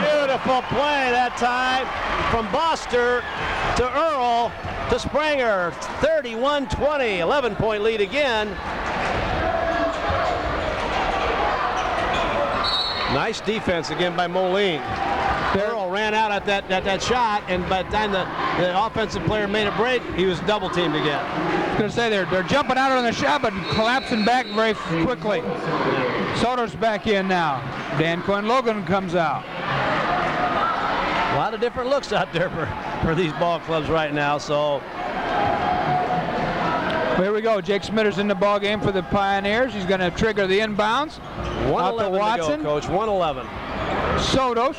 Beautiful play that time from Boster to Earl to Springer. 31-20, 11-point lead again. Nice defense again by Moline. Earl ran out at that shot, and by the time the offensive player made a break, he was double teamed again. I was going to say they're jumping out on the shot, but collapsing back very quickly. Soto's back in now. Dan Coyne-Logan comes out. A lot of different looks out there for these ball clubs right now. So here we go. Jake Smitter's in the ball game for the Pioneers. He's going to trigger the inbounds. 1:11 to Watson. go, Coach. 1:11. Sotos.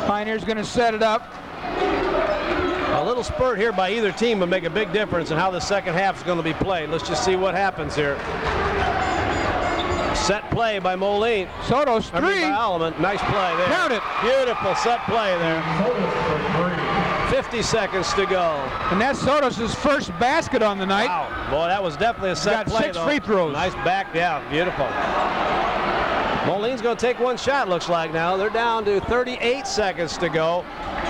Pioneers going to set it up. A little spurt here by either team would make a big difference in how the second half is going to be played. Let's just see what happens here. Set play by Moline. Sotos, 3. By Alleman. Nice play there. Count it. Beautiful set play there. 50 seconds to go. And that's Sotos' first basket on the night. Wow. Boy, that was definitely a set play. Got 6 free throws. Nice back. Yeah, beautiful. Moline's going to take one shot, looks like now. They're down to 38 seconds to go.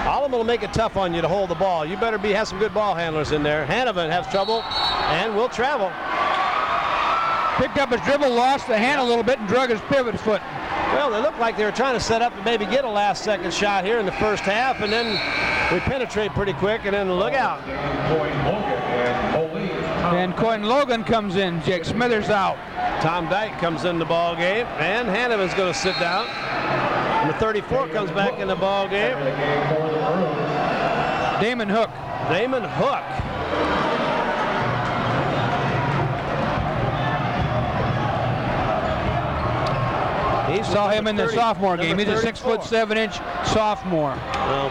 Alleman will make it tough on you to hold the ball. You better have some good ball handlers in there. Hanneman has trouble and will travel. Picked up his dribble, lost the hand a little bit, and drug his pivot foot. Well, they looked like they were trying to set up and maybe get a last-second shot here in the first half, and then we penetrate pretty quick, and then look out. And Coyne-Logan comes in. Jake Smithers out. Tom Dyke comes in the ball game, and Hanneman's going to sit down. Number 34 comes back in the ball game. Damon Hook. Damon Hook. He saw him in the sophomore game. He's a 6'7" sophomore.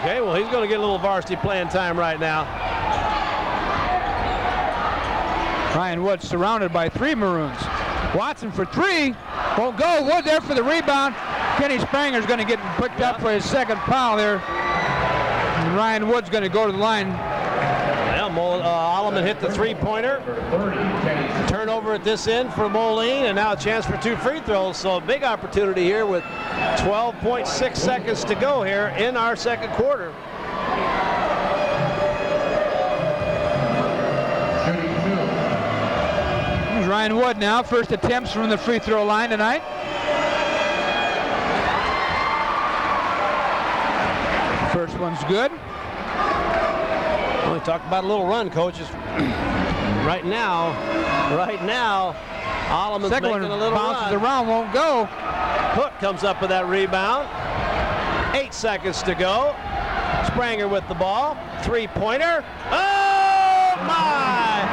Okay, well, he's going to get a little varsity playing time right now. Ryan Wood surrounded by 3 Maroons. Watson for 3. Won't go. Wood there for the rebound. Kenny Spranger's going to get picked up for his second foul there. And Ryan Wood's going to go to the line. Well, Alleman hit the 3-pointer. Turnover at this end for Moline, and now a chance for 2 free throws. So a big opportunity here with 12.6 seconds to go here in our second quarter. Here's Ryan Wood now. First attempts from the free throw line tonight. First one's good. Well, we talked about a little run, coaches. Right now, Alleman's Second making one a little bounces run. around, won't go. Hook comes up with that rebound. 8 seconds to go. Spranger with the ball. 3-pointer. Oh, my!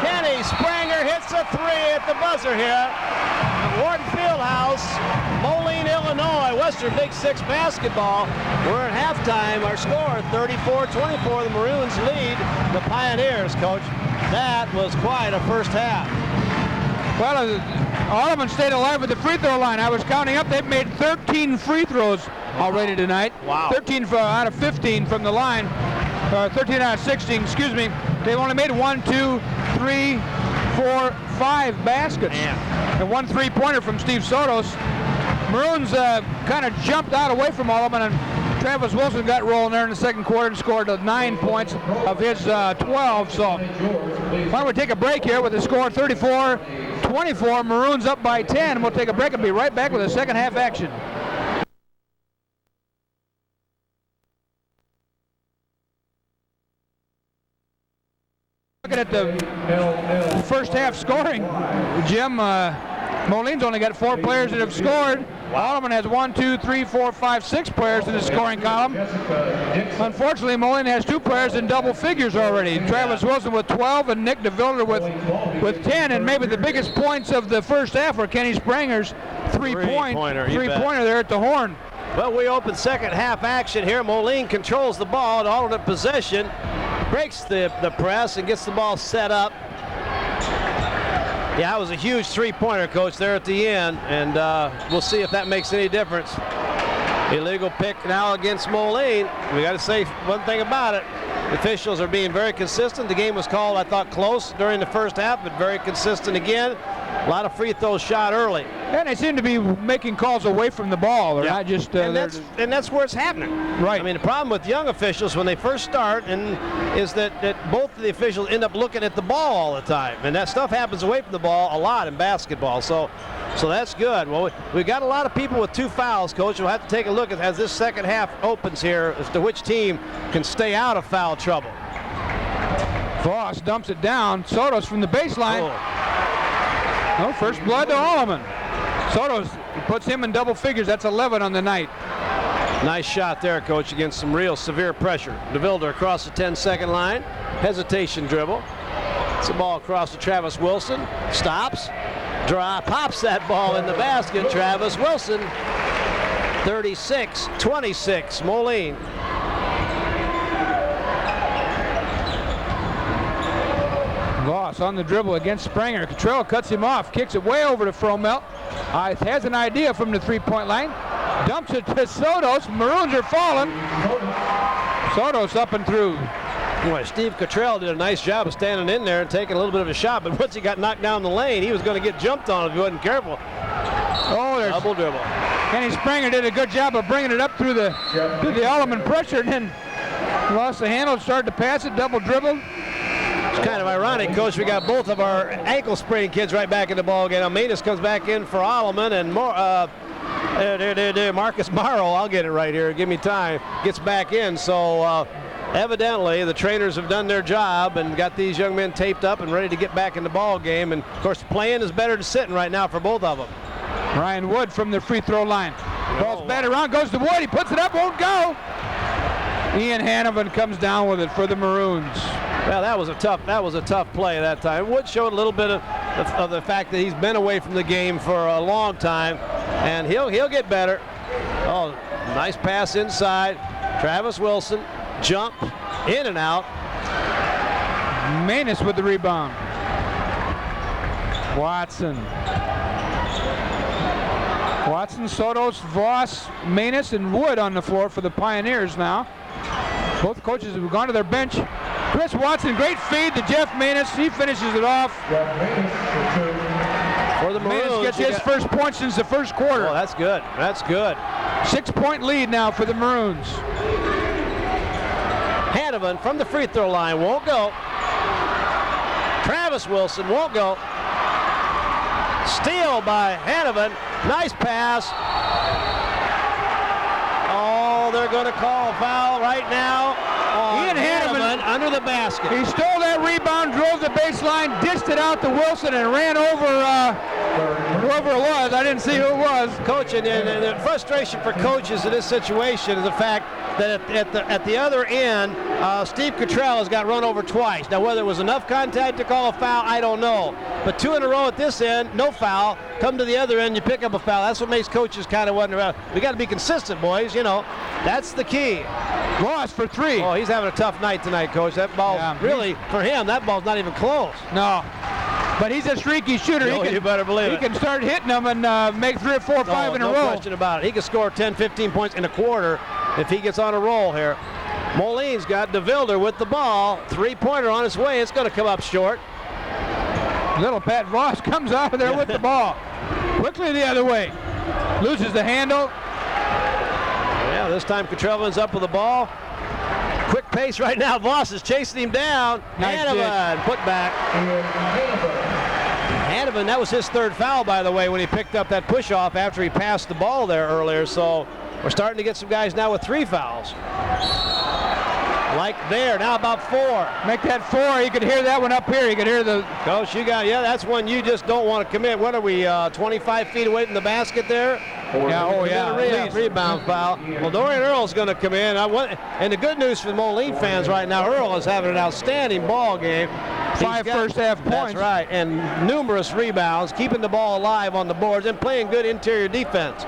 Kenny Spranger hits a 3 at the buzzer here at Wharton Fieldhouse, Moline, Illinois. Western Big 6 basketball. We're at halftime. Our score, 34-24. The Maroons lead the Pioneers, Coach. That was quite a first half. Well, Alleman stayed alive with the free throw line. I was counting up. They've made 13 free throws already tonight. Wow. 13 out of 15 from the line. 13 out of 16, excuse me. They've only made 1, 2, 3, 4, 5 baskets. Man. And 1 3-pointer from Steve Sotos. Maroons kind of jumped out away from Alleman, and Travis Wilson got rolling there in the second quarter and scored 9 points of his 12. So why don't we take a break here with the score 34-24. Maroons up by 10. We'll take a break and be right back with the second half action. looking at the first half scoring, Jim, Moline's only got 4 players that have scored. Alleman has 1, 2, 3, 4, 5, 6 players in the scoring column. Unfortunately, Moline has 2 players in double figures already. Travis Wilson with 12 and Nick DeVilder with 10. And maybe the biggest points of the first half were Kenny Spranger's three-pointer there at the horn. Well, we open second half action here. Moline controls the ball in alternate possession, breaks the press and gets the ball set up. Yeah, that was a huge three-pointer, Coach, there at the end, and we'll see if that makes any difference. Illegal pick now against Moline. We got to say one thing about it. The officials are being very consistent. The game was called, I thought, close during the first half, but very consistent again. A lot of free throws shot early. And they seem to be making calls away from the ball. They're not just... and that's where it's happening. Right. I mean, the problem with young officials when they first start is that both of the officials end up looking at the ball all the time. And that stuff happens away from the ball a lot in basketball. So that's good. Well, we got a lot of people with 2 fouls, Coach. We'll have to take a look as this second half opens here as to which team can stay out of foul trouble. Voss dumps it down. Sotos from the baseline. Oh, first blood to Alleman. Sotos puts him in double figures. That's 11 on the night. Nice shot there, Coach, against some real severe pressure. DeVilder across the 10-second line. Hesitation dribble. It's the ball across to Travis Wilson. Stops. Pops that ball in the basket. Travis Wilson. 36-26. Moline. Voss on the dribble against Spranger. Cottrell cuts him off, kicks it way over to Fromelt. Has an idea from the three-point line. Dumps it to Sotos. Maroons are falling. Sotos up and through. Boy, Steve Cottrell did a nice job of standing in there and taking a little bit of a shot, but once he got knocked down the lane, he was going to get jumped on if he wasn't careful. Oh, there's double dribble. Kenny Spranger did a good job of bringing it up through the Alleman pressure, and then lost the handle, started to pass it, double dribbled. It's kind of ironic, Coach. We got both of our ankle sprain kids right back in the ball game. Now, Manus comes back in for Alleman, and Marcus Morrow, I'll get it right here, give me time, gets back in. So evidently the trainers have done their job and got these young men taped up and ready to get back in the ball game. And of course, playing is better than sitting right now for both of them. Ryan Wood from the free throw line. Ball's batted around, goes to Wood. He puts it up, won't go. Ian Hanovan comes down with it for the Maroons. Well, that was a tough play that time. Wood showed a little bit of the fact that he's been away from the game for a long time, and he'll get better. Oh, nice pass inside. Travis Wilson, jump, in and out. Manus with the rebound. Watson, Sotos, Voss, Manus, and Wood on the floor for the Pioneers now. Both coaches have gone to their bench. Chris Watson, great feed to Jeff Manus. He finishes it off. For the Maroons, Manus gets his first point since the first quarter. Oh, that's good. That's good. 6-point lead now for the Maroons. Hanovan from the free throw line won't go. Travis Wilson won't go. Steal by Hanovan. Nice pass. Oh, they're going to call a foul right now. Ian Hanovan under the basket. He stole that rebound, drove the baseline, dished it out to Wilson, and ran over whoever it was. I didn't see who it was. Coach, and the frustration for coaches in this situation is the fact that at the other end, Steve Cottrell has got run over twice. Now, whether it was enough contact to call a foul, I don't know. But 2 in a row at this end, no foul. Come to the other end, you pick up a foul. That's what makes coaches kind of wonder about. We got to be consistent, boys. You know, that's the key. Voss for 3. Oh, he's having a tough night tonight, Coach. That ball, really, for him, that ball's not even close. No. But he's a streaky shooter. You better believe it. He can start hitting them and make 3 or 4 or 5 in a row. No question about it. He can score 10, 15 points in a quarter if he gets on a roll here. Moline's got DeVilder with the ball. 3-pointer on his way. It's going to come up short. Little Pat Voss comes out of there with the ball. Quickly the other way. Loses the handle. Yeah, this time Cottrell ends up with the ball. Quick pace right now. Voss is chasing him down. Hanovan put back. Hanovan, that was his 3rd foul, by the way, when he picked up that push-off after he passed the ball there earlier. So we're starting to get some guys now with 3 fouls. Like there, now about 4. Make that 4. You could hear that one up here. You could hear the... Coach, that's one you just don't want to commit. What are we, 25 feet away from the basket there? Rebound foul. Well, Dorian Earl's going to come in. And the good news for the Moline fans right now, Earl is having an outstanding ball game. 5 first half points. That's right, and numerous rebounds, keeping the ball alive on the boards and playing good interior defense.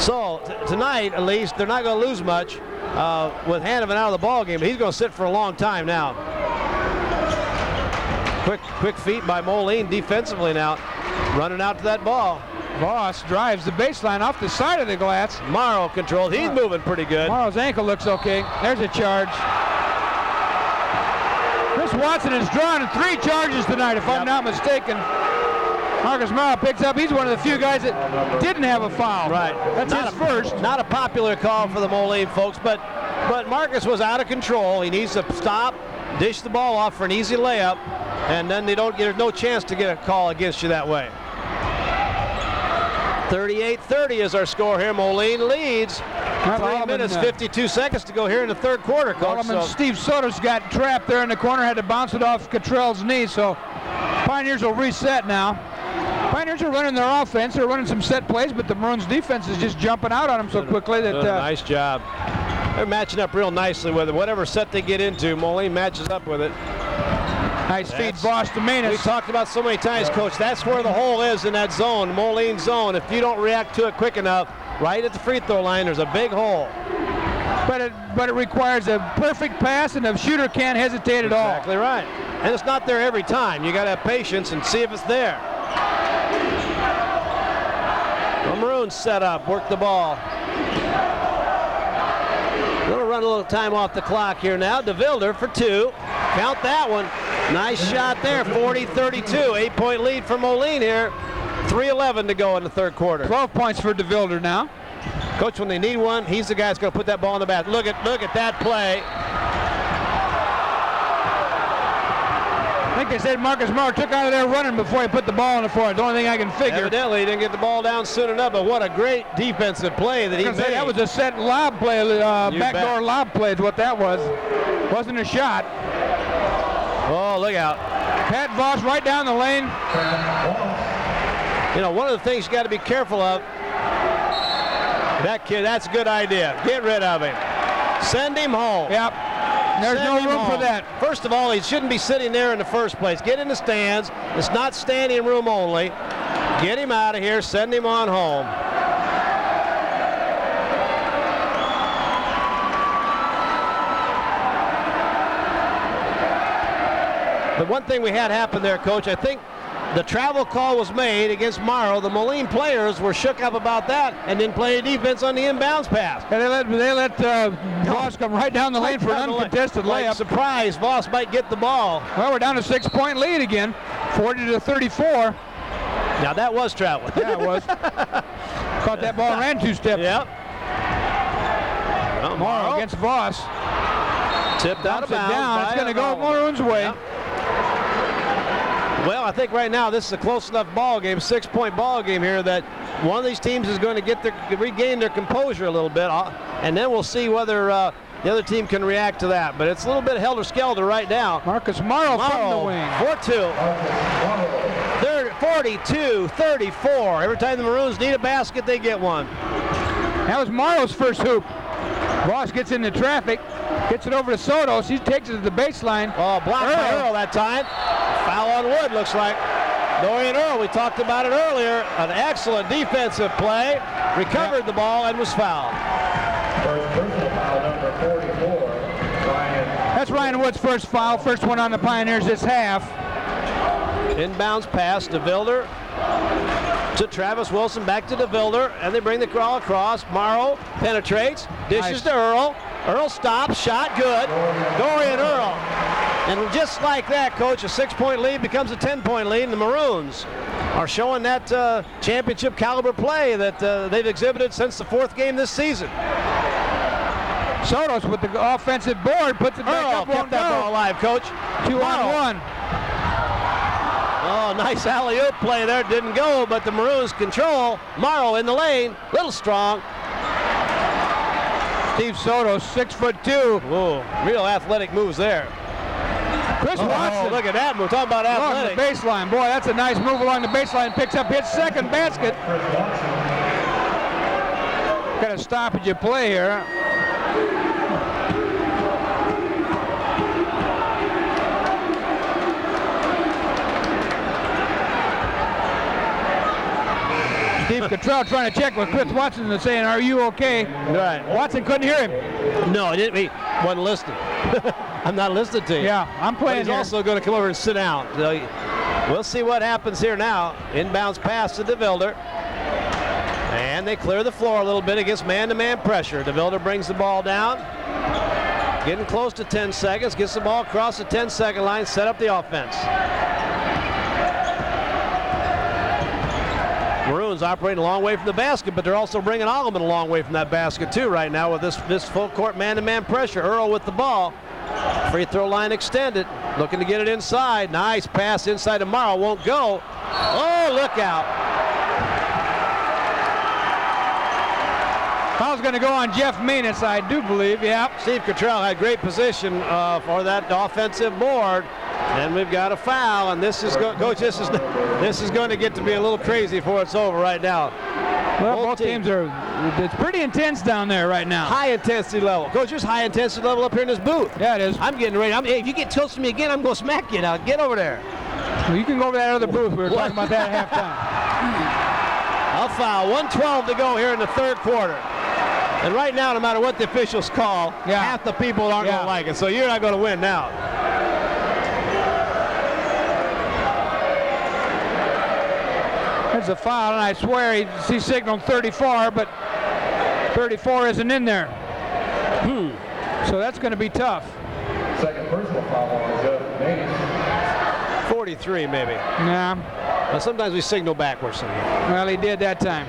So tonight, at least, they're not going to lose much with Hanneman out of the ball game, but he's going to sit for a long time now. Quick feet by Moline defensively now, running out to that ball. Voss drives the baseline off the side of the glass. Morrow controlled. He's moving pretty good. Morrow's ankle looks okay. There's a charge. Chris Watson has drawn 3 charges tonight, if I'm not mistaken. Marcus Morrow picks up. He's one of the few guys that didn't have a foul. Right. That's his first. Not a popular call for the Moline folks, but Marcus was out of control. He needs to stop, dish the ball off for an easy layup, and then there's no chance to get a call against you that way. 38-30 is our score here. Moline leads. 3 minutes, 52 seconds to go here in the third quarter, Coach. Steve Sotos got trapped there in the corner, had to bounce it off Cottrell's knee, so Pioneers will reset now. Pioneers are running their offense. They're running some set plays, but the Maroons' defense is just jumping out on them so quickly that... nice job. They're matching up real nicely with it. Whatever set they get into, Moline matches up with it. Nice feed, Voss to Manus. We talked about so many times, Coach, that's where the hole is in that zone, Moline zone. If you don't react to it quick enough, right at the free throw line, there's a big hole. But it requires a perfect pass, and the shooter can't hesitate at all. Exactly right. And it's not there every time. You got to have patience and see if it's there. The Maroons set up, work the ball. Going to run a little time off the clock here now. DeVilder for 2. Count that one. Nice shot there, 40-32. 8-point lead for Moline here. 3:11 to go in the third quarter. 12 points for DeVilder now. Coach, when they need one, he's the guy that's going to put that ball in the basket. Look at that play. I think they said Marcus Morrow took out of there running before he put the ball on the floor. It's the only thing I can figure. Evidently, he didn't get the ball down soon enough, but what a great defensive play that he made. That was a set lob play, backdoor lob play is what that was. Wasn't a shot. Oh, look out. Pat Voss right down the lane. You know, one of the things you got to be careful of, that kid, that's a good idea. Get rid of him. Send him home. Yep. There's no room for that. First of all, he shouldn't be sitting there in the first place. Get in the stands. It's not standing room only. Get him out of here. Send him on home. The one thing we had happen there, Coach, I think the travel call was made against Morrow. The Moline players were shook up about that and didn't play any defense on the inbounds pass. And they let Voss come right down the lane for an uncontested layup. Surprise, Voss might get the ball. Well, we're down to 6-point lead again, 40-34. Now that was travel. Yeah, it was. Caught that ball and ran 2 steps. Yep. Well, Morrow against Voss. Tipped out of bounds. It's going to go Maroon's way. Yep. Well, I think right now this is a close enough ball game, 6-point ball game here, that one of these teams is going to regain their composure a little bit, and then we'll see whether the other team can react to that. But it's a little bit helter-skelter right now. Marcus Morrow from the wing. 4-2. 42-34. Every time the Maroons need a basket, they get one. That was Morrow's first hoop. Voss gets into traffic, gets it over to Sotos. He takes it to the baseline. Oh, blocked by Earl that time. Foul on Wood, looks like. Dorian Earl, we talked about it earlier. An excellent defensive play. Recovered the ball and was fouled. First personal foul, number 44, Ryan. That's Ryan Wood's first foul. First one on the Pioneers this half. Inbounds pass to DeVilder. To Travis Wilson, back to DeVilder, and they bring the crawl across. Morrow penetrates, dishes to Earl. Earl stops, shot good. Dorian Earl. And just like that, Coach, a 6-point lead becomes a 10-point lead, and the Maroons are showing that championship caliber play that they've exhibited since the 4th game this season. Sotos with the offensive board puts it back up. Kept that ball alive, Coach. 2-on-1. Oh, nice alley-oop play there. Didn't go, but the Maroons control. Morrow in the lane, little strong. Steve Soto, 6'2". Whoa, real athletic moves there. Chris Watson. Look at that move. Talking about along athletic. the baseline. Boy, that's a nice move along the baseline. Picks up his second basket. Got a stoppage of play here. Steve Cottrell trying to check with Chris Watson and saying, "Are you okay?" Right. Watson couldn't hear him. No, he didn't. He wasn't listening. I'm not listening to you. Yeah, I'm playing. But he's also going to come over and sit down. So we'll see what happens here now. Inbounds pass to DeVilder. And they clear the floor a little bit against man-to-man pressure. DeVilder brings the ball down. Getting close to 10 seconds. Gets the ball across the 10-second line. Set up the offense. Maroons operating a long way from the basket, but they're also bringing Alleman a long way from that basket too right now with this full court man-to-man pressure. Earl with the ball. Free throw line extended. Looking to get it inside. Nice pass inside to Morrow. Won't go. Oh, look out. Foul's going to go on Jeff Manus, I do believe. Yeah. Steve Cottrell had great position for that offensive board. And we've got a foul, and this is Coach. This is going to get to be a little crazy before it's over right now. Well, both teams are. It's pretty intense down there right now. High intensity level, Coach. There's high intensity level up here in this booth. Yeah, it is. I'm getting ready. Hey, if you get close to me again, I'm going to smack you now. Get over there. Well, you can go over that other booth. We were talking about that at halftime. A foul. 1:12 to go here in the third quarter. And right now, no matter what the officials call, half the people aren't going to like it. So you're not going to win now. There's a foul, and I swear he signaled 34, but 34 isn't in there. So that's going to be tough. Second personal foul on Jeff Manus. 43 maybe. Yeah. Well, sometimes we signal backwards. Well, he did that time.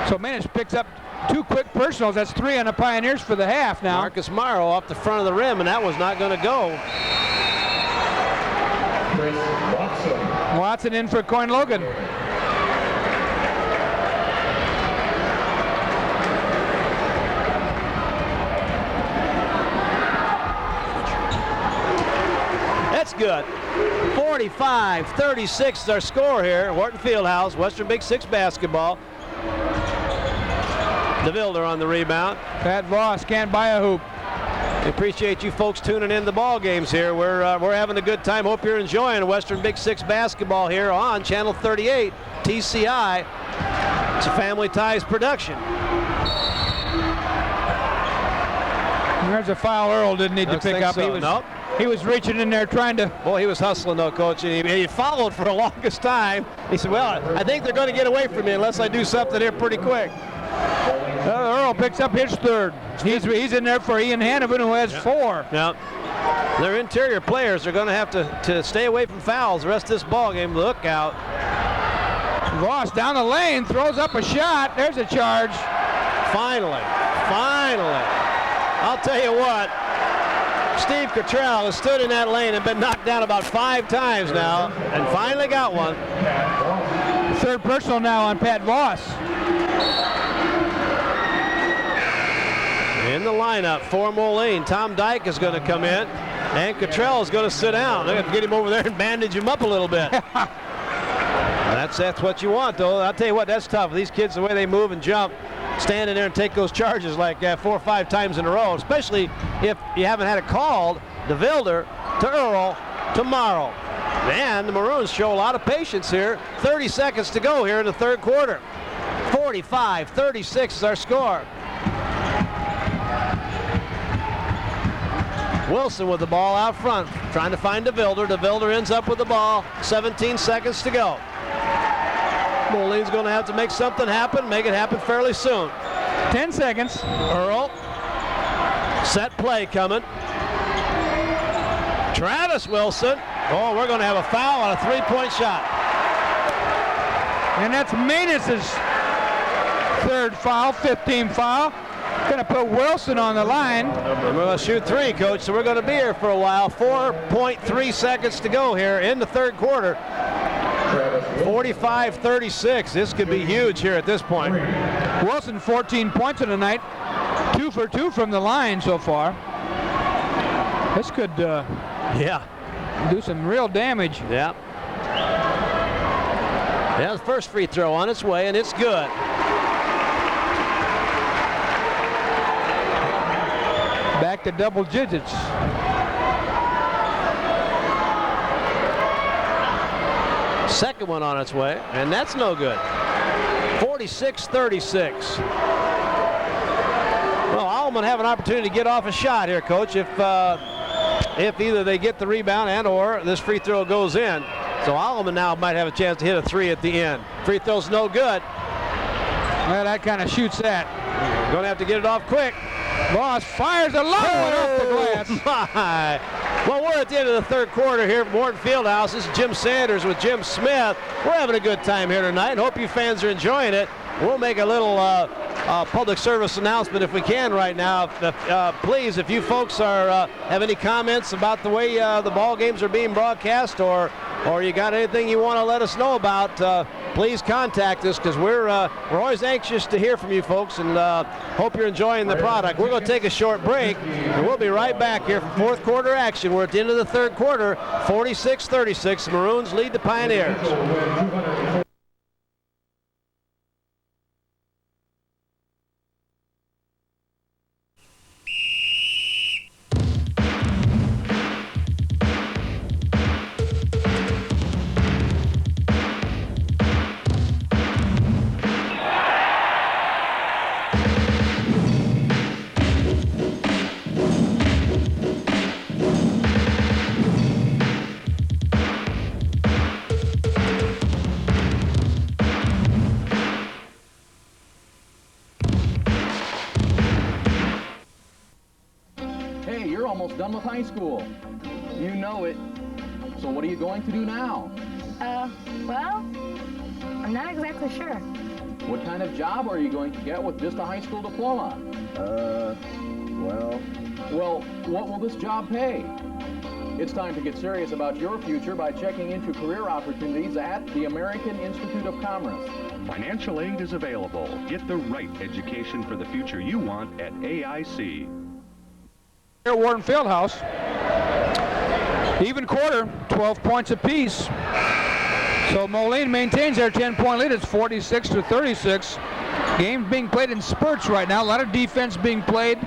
So Manus picks up 2 quick personals. That's 3 on the Pioneers for the half now. Marcus Morrow off the front of the rim, and that was not going to go. Chris Watson. Watson in for Coin Logan. That's good. 45-36 is our score here. Wharton Fieldhouse, Western Big Six basketball. DeVilder on the rebound. Pat Voss can't buy a hoop. We appreciate you folks tuning in the ball games here. We're having a good time. Hope you're enjoying Western Big Six basketball here on Channel 38, TCI. It's a Family Ties production. There's a foul Earl didn't need to pick up. So. He was reaching in there trying to. Boy, he was hustling though, Coach. And he followed for the longest time. He said, well, I think they're going to get away from me unless I do something here pretty quick. Earl picks up his third. He's in there for Ian Hanovan, who has 4. Yeah. Their interior players are going to have to stay away from fouls the rest of this ball game. Look out. Voss down the lane, throws up a shot. There's a charge. Finally. I'll tell you what. Steve Cottrell has stood in that lane and been knocked down about 5 times now, and finally got one. Third personal now on Pat Voss. In the lineup for Moline, Tom Dyke is going to come in, and Cottrell is going to sit down. They're going to get him over there and bandage him up a little bit. That's what you want, though. I'll tell you what, that's tough. These kids, the way they move and jump, standing there and take those charges like 4 or 5 times in a row, especially if you haven't had it called. DeVilder to Earl to Morrow. And the Maroons show a lot of patience here. 30 seconds to go here in the third quarter. 45-36 is our score. Wilson with the ball out front, trying to find DeVilder. DeVilder ends up with the ball. 17 seconds to go. Moline's going to have to make something happen, make it happen fairly soon. 10 seconds. Earl. Set play coming. Travis Wilson. Oh, we're going to have a foul on a 3-point shot. And that's Manus' third foul, 15th foul. Going to put Wilson on the line. We're going to shoot 3, Coach, so we're going to be here for a while. 4.3 seconds to go here in the third quarter. 45-36. This could be huge here at this point. Wilson 14 points in the night. 2 for 2 from the line so far. This could do some real damage. Yeah. Yeah, the first free throw on its way, and it's good. Back to double digits. Second one on its way, and that's no good. 46-36. Well, Alleman have an opportunity to get off a shot here, Coach, if either they get the rebound and or this free throw goes in. So Alleman now might have a chance to hit a 3 at the end. Free throw's no good. Well, that kind of shoots that. Going to have to get it off quick. Voss fires a long one off the glass. My. Well, we're at the end of the third quarter here at Morton Fieldhouse. This is Jim Sanders with Jim Smith. We're having a good time here tonight, and hope you fans are enjoying it. We'll make a little public service announcement if we can right now. Please, if you folks are have any comments about the way the ball games are being broadcast, or you got anything you want to let us know about, please contact us, because we're always anxious to hear from you folks, and hope you're enjoying the product. We're going to take a short break, and we'll be right back here for fourth quarter action. We're at the end of the third quarter, 46-36. Maroons lead the Pioneers. Done with high school. You know it. So what are you going to do now? Well, I'm not exactly sure. What kind of job are you going to get with just a high school diploma? Well, what will this job pay? It's time to get serious about your future by checking into career opportunities at the American Institute of Commerce. Financial aid is available. Get the right education for the future you want at AIC. Warden Fieldhouse. Even quarter, 12 points apiece. So Moline maintains their 10-point lead. It's 46-36. Game's being played in spurts right now. A lot of defense being played.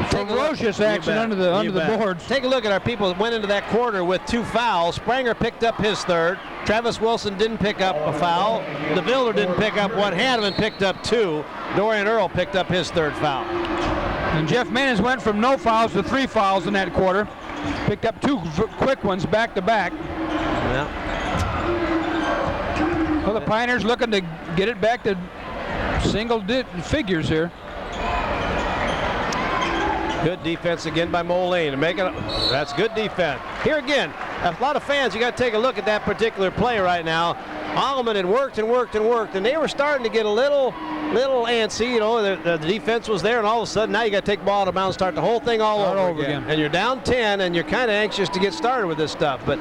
Ferocious action under the boards. Take a look at our people that went into that quarter with 2 fouls. Spranger picked up his third. Travis Wilson didn't pick up a foul. DeVilder didn't pick up one. Hanneman picked up 2. Dorian Earl picked up his third foul. And Jeff Mannes went from no fouls to 3 fouls in that quarter. Picked up 2 quick ones back to back. Yeah. Well, the Pioneers looking to get it back to single figures here. Good defense again by Moline. That's good defense. Here again, a lot of fans, you got to take a look at that particular play right now. Alleman had worked and worked and worked, and they were starting to get a little antsy. You know, the defense was there, and all of a sudden now you got to take the ball out of bounds, start the whole thing all over again. And you're down 10, and you're kind of anxious to get started with this stuff. But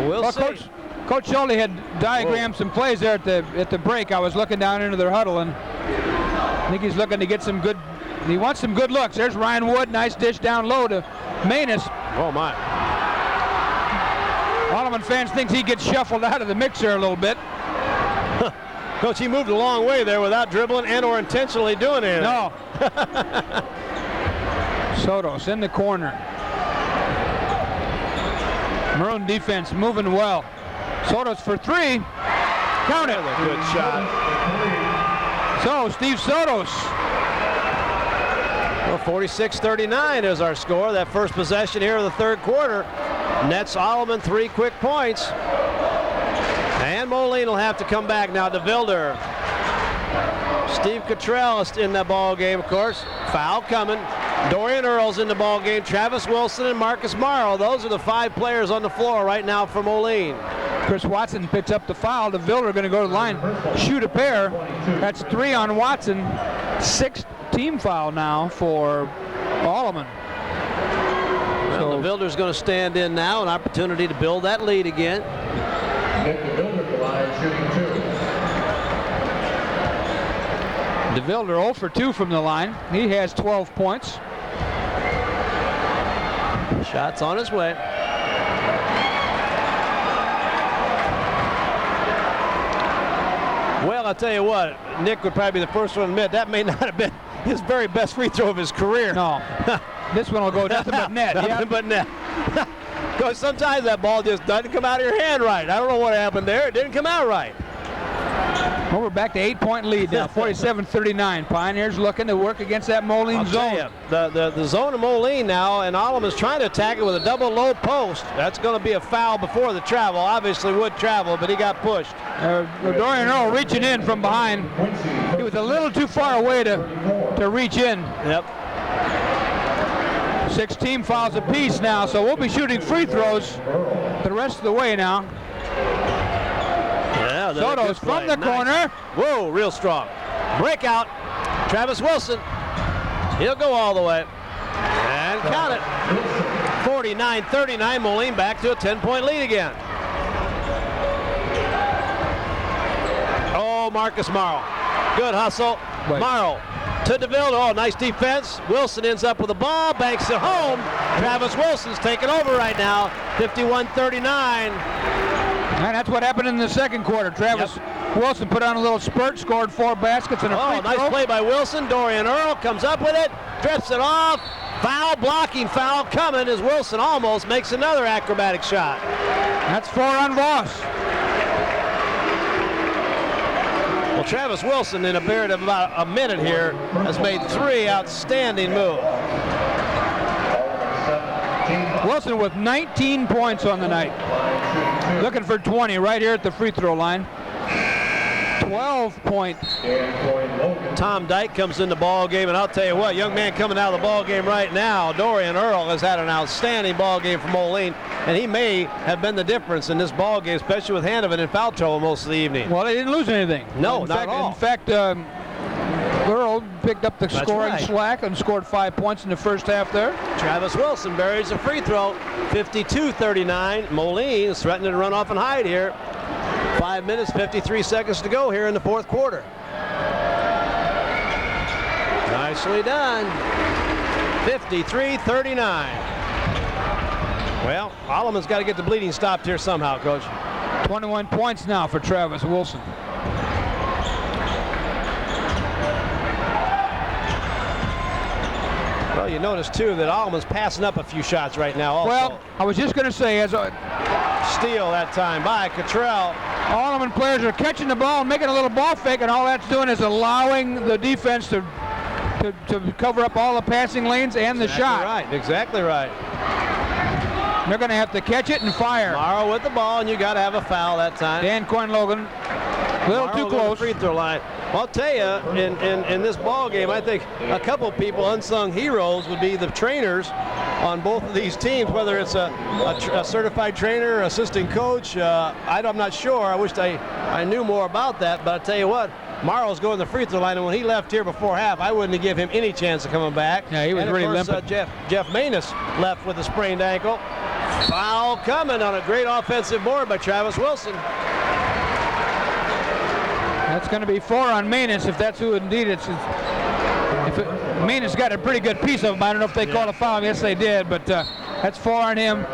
we'll see. Coach Schulte had diagrammed some plays there at the break. I was looking down into their huddle, and I think he's looking to get some good. He wants some good looks. There's Ryan Wood, nice dish down low to Maness. Oh my! Alleman fans thinks he gets shuffled out of the mixer a little bit. Coach, he moved a long way there without dribbling and or intentionally doing anything. No. Sotos in the corner. Maroon defense moving well. Sotos for 3. Count it. Good shot. So Steve Sotos. Well, 46-39 is our score. That first possession here of the third quarter nets Alleman 3 quick points. And Moline will have to come back now. DeVilder. Steve Cottrell is in the ball game, of course. Foul coming. Dorian Earl's in the ball game. Travis Wilson and Marcus Morrow. Those are the 5 players on the floor right now for Moline. Chris Watson picks up the foul. DeVilder going to go to the line, shoot a pair. That's 3 on Watson. 6th team foul now for Alleman. Well, so DeVilder's going to stand in now, an opportunity to build that lead again. DeVilder 0 for 2 from the line. He has 12 points. Shots on his way. Well, I'll tell you what, Nick would probably be the first one to admit that may not have been his very best free throw of his career. No. This one will go nothing but net. Nothing but net. Because sometimes that ball just doesn't come out of your hand right. I don't know what happened there. It didn't come out right. Well, we're back to 8-point lead now, 47-39. Pioneers looking to work against that Moline zone. The zone of Moline now, and Alleman's trying to attack it with a double low post. That's going to be a foul before the travel. Obviously would travel, but he got pushed. Dorian Earl reaching in from behind. He was a little too far away to reach in. Yep. 6 team fouls apiece now, so we'll be shooting free throws the rest of the way now. Yeah, Soto's from the corner. Whoa, real strong. Breakout. Travis Wilson. He'll go all the way. And count it. 49-39. Moline back to a 10-point lead again. Oh, Marcus Morrow. Good hustle. Wait. Morrow to DeVilder. Oh, nice defense. Wilson ends up with the ball. Banks it home. Travis Wilson's taking over right now. 51-39. And that's what happened in the second quarter. Travis Wilson put on a little spurt, scored 4 baskets and a free throw. Nice play by Wilson. Dorian Earl comes up with it, drifts it off. Foul, blocking foul coming as Wilson almost makes another acrobatic shot. That's 4 on Voss. Well, Travis Wilson, in a period of about a minute here, has made 3 outstanding moves. Wilson with 19 points on the night. Looking for 20 right here at the free throw line. 12 points. Tom Dyke comes in the ball game, and I'll tell you what, young man coming out of the ball game right now, Dorian Earl has had an outstanding ball game for Moline, and he may have been the difference in this ball game, especially with Handovan in foul trouble most of the evening. Well, they didn't lose anything. No, not at all. In fact, Earl picked up the scoring slack and scored 5 points in the first half there. Travis Wilson buries a free throw. 52-39. Moline is threatening to run off and hide here. 5 minutes, 53 seconds to go here in the fourth quarter. Nicely done. 53-39. Well, Alleman's got to get the bleeding stopped here somehow, Coach. 21 points now for Travis Wilson. Well, you notice, too, that Alleman's passing up a few shots right now also. Well, I was just going to say, as a steal that time by Cottrell. Alleman players are catching the ball and making a little ball fake, and all that's doing is allowing the defense to cover up all the passing lanes and the shot. Right, exactly right. They're going to have to catch it and fire. Morrow with the ball, and you got to have a foul that time. Dan Coyne-Logan, a little too close. Free throw line. Well, I'll tell you, in this ball game, I think a couple people, unsung heroes, would be the trainers on both of these teams, whether it's a certified trainer, assistant coach. I'm not sure. I wish I knew more about that, but I'll tell you what, Morrow's going to the free throw line, and when he left here before half, I wouldn't have given him any chance of coming back. Yeah, he was and really of course, limping. Jeff Manus left with a sprained ankle. Foul coming on a great offensive board by Travis Wilson. That's going to be 4 on Manus, if that's who indeed it's. Manus got a pretty good piece of him. I don't know if they called a foul. Yes, they did, but that's 4 on him.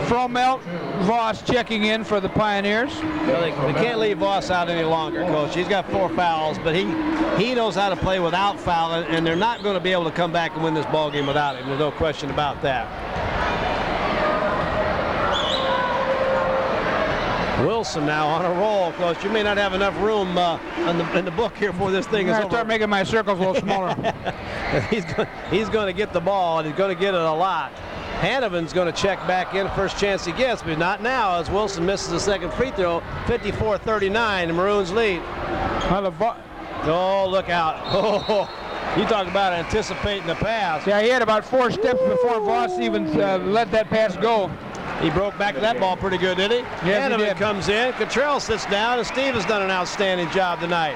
Fromelt, Voss checking in for the Pioneers. Well, they can't leave Voss out any longer, Coach. He's got 4 fouls, but he knows how to play without fouling, and they're not going to be able to come back and win this ball game without him. There's no question about that. Wilson now on a roll, Coach. You may not have enough room in the book here for this thing is over. I start making my circles a little smaller. He's going to get the ball, and he's going to get it a lot. Hanovan's going to check back in first chance he gets, but not now as Wilson misses the second free throw. 54-39, the Maroons lead. Oh, look out. Oh, you talk about anticipating the pass. Yeah, he had about 4 steps before Voss even let that pass go. He broke back to that ball pretty good, did he? Yes, he did. Comes in. Cottrell sits down, and Steve has done an outstanding job tonight.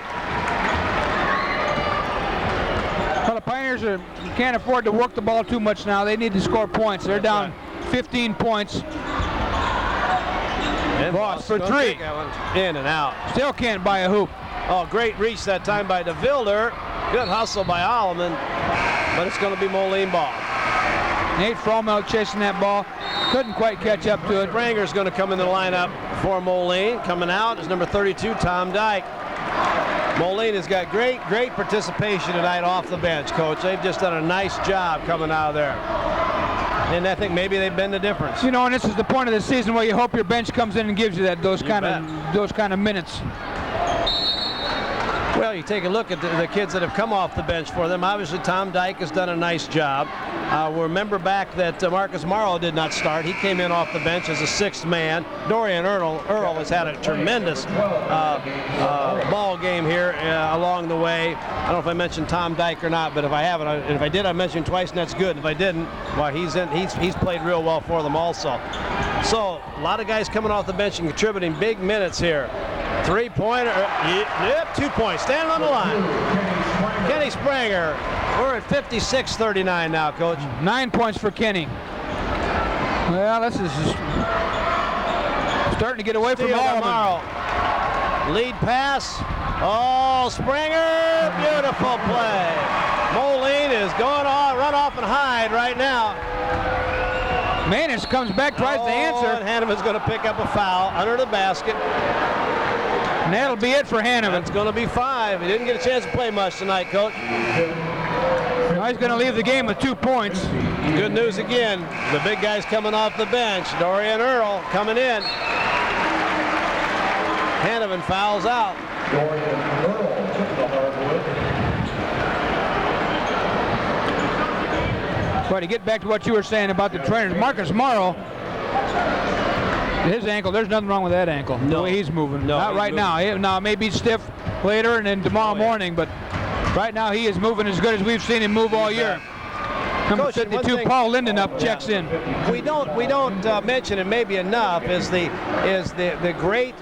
Well, the Pioneers can't afford to work the ball too much now. They need to score points. They're down 15 points. And Voss for 3. In and out. Still can't buy a hoop. Oh, great reach that time by DeVilder. Good hustle by Alleman, but it's going to be Moline ball. Nate Fromel chasing that ball. Couldn't quite catch up to it. Spranger's going to come in the lineup for Moline. Coming out is number 32, Tom Dyke. Moline has got great participation tonight off the bench, Coach. They've just done a nice job coming out of there. And I think maybe they've been the difference. You know, and this is the point of the season where you hope your bench comes in and gives you those kind of minutes. Well, you take a look at the kids that have come off the bench for them. Obviously, Tom Dyke has done a nice job. We'll remember back that Marcus Morrow did not start. He came in off the bench as a sixth man. Dorian Earl has had a tremendous ball game here along the way. I don't know if I mentioned Tom Dyke or not, but if I haven't, if I did, I mentioned twice, and that's good. If I didn't, well, he's played real well for them also. So a lot of guys coming off the bench and contributing big minutes here. 3-pointer, yep, 2 points, standing on the line. Kenny Spranger, we're at 56-39 now, Coach. 9 points for Kenny. Well, this is starting to get away from Alleman. Lead pass. Oh, Spranger, beautiful play. Moline is going on, run off and hide right now. Manus comes back, tries to answer. And Hanneman's going to pick up a foul under the basket. And that'll be it for Hanneman. It's going to be 5. He didn't get a chance to play much tonight, Coach. Now he's going to leave the game with 2 points. Good news again. The big guys coming off the bench. Dorian Earl coming in. Hanneman fouls out. Dorian Earl took the hardwood. But to get back to what you were saying about the trainers, Marcus Morrow, his ankle, there's nothing wrong with that ankle. No. The way he's moving. No, not right now. Now it may be stiff later and then tomorrow morning, but right now he is moving as good as we've seen him move all year. Number 52, Paul Lindenup checks in. We don't mention it maybe enough is the great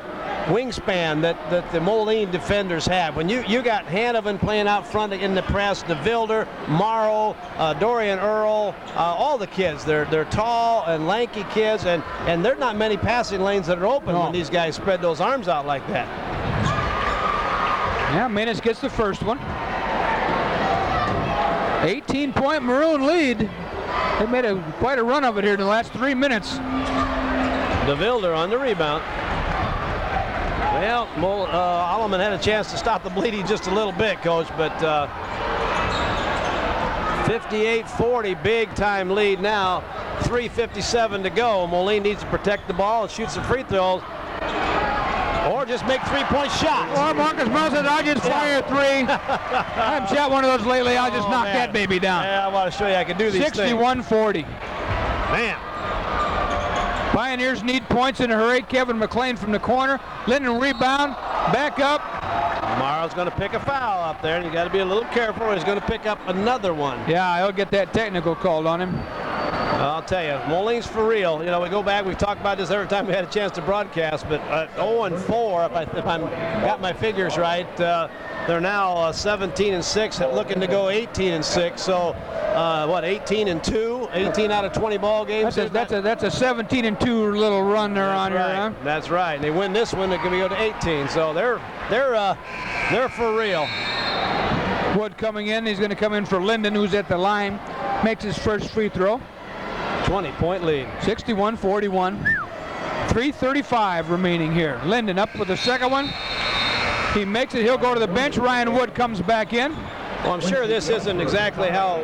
wingspan that the Moline defenders have. When you got Hanneman playing out front in the press, DeVilder, Morrow, Dorian Earl, all the kids, they're tall and lanky kids, and there are not many passing lanes that are open when these guys spread those arms out like that. Yeah, Manus gets the first one. 18-point Maroon lead. They made quite a run of it here in the last 3 minutes. DeVilder on the rebound. Well, Alleman had a chance to stop the bleeding just a little bit, Coach, but 58-40, big-time lead now. 3:57 to go. Moline needs to protect the ball and shoot some free throws, or just make three-point shots. Or Marcus Morrow says, I'll just fire a 3. I haven't shot one of those lately. I'll just knock that baby down. Yeah, I want to show you I can do these 61-40. Man. Pioneers need points in a hurry. Kevin McLean from the corner. Linden rebound. Back up. Morrow's going to pick a foul up there, and you got to be a little careful. He's going to pick up another one. Yeah, he'll get that technical called on him. I'll tell you, Moline's for real. You know, we go back, we've talked about this every time we had a chance to broadcast, but 0-4, if I got my figures right, they're now 17-6, looking to go 18-6. So, 18-2, 18 out of 20 ball games. That's a 17-2 little run they're on here, huh? That's right. And they win this one, they're going to go to 18. So they're for real. Wood coming in. He's going to come in for Linden, who's at the line. Makes his first free throw. 20-point lead. 61-41. 3:35 remaining here. Linden up with the second one. He makes it. He'll go to the bench. Ryan Wood comes back in. Well, I'm sure this isn't exactly how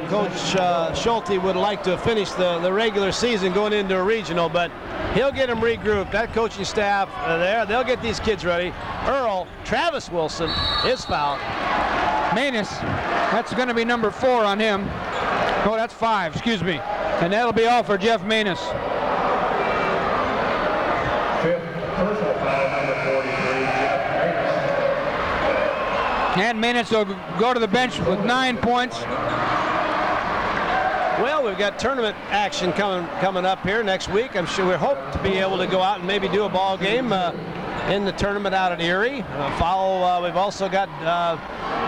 Coach Schulte would like to finish the regular season going into a regional, but he'll get them regrouped. That coaching staff they'll get these kids ready. Travis Wilson is fouled. Manus, that's going to be number 4 on him. Oh, that's 5, excuse me. And that'll be all for Jeff Manus. Fifth personal foul, number 43, Jeff Manus. And Manus will go to the bench with 9 points. Well, we've got tournament action coming up here next week. I'm sure we hope to be able to go out and maybe do a ball game in the tournament out at Erie. We've also got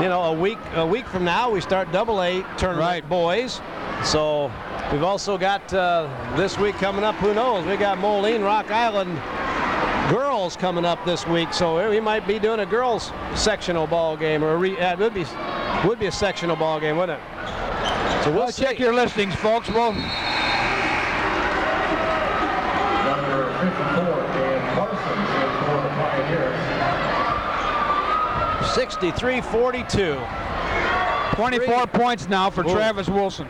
a week from now we start AA tournament boys. So we've also got this week coming up. Who knows? We got Moline, Rock Island girls coming up this week, so we might be doing a girls sectional ball game, or it would be a sectional ball game, wouldn't it? So we'll check your listings, folks. Well, Number 54, Dan Parsons, in for the Pioneers. 63-42. 24 points now for Travis Wilson.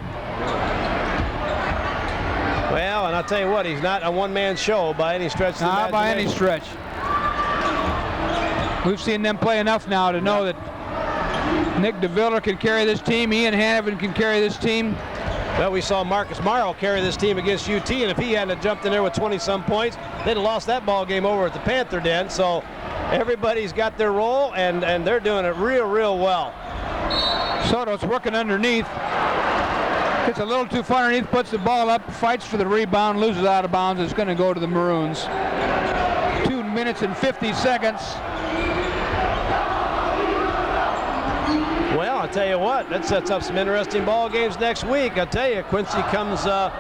Well, and I'll tell you what, he's not a one-man show by any stretch of the Not by any imagination. stretch. We've seen them play enough now to know that Nick DeVilder can carry this team. Ian Hanovan can carry this team. Well, we saw Marcus Morrow carry this team against UT, and if he hadn't jumped in there with 20-some points, they'd have lost that ball game over at the Panther Den. So everybody's got their role, and they're doing it real well. Soto's working underneath. Gets a little too far underneath, puts the ball up, fights for the rebound, loses out of bounds. It's going to go to the Maroons. 2 minutes and 50 seconds. Well, I'll tell you what, that sets up some interesting ball games next week. I'll tell you, Quincy comes to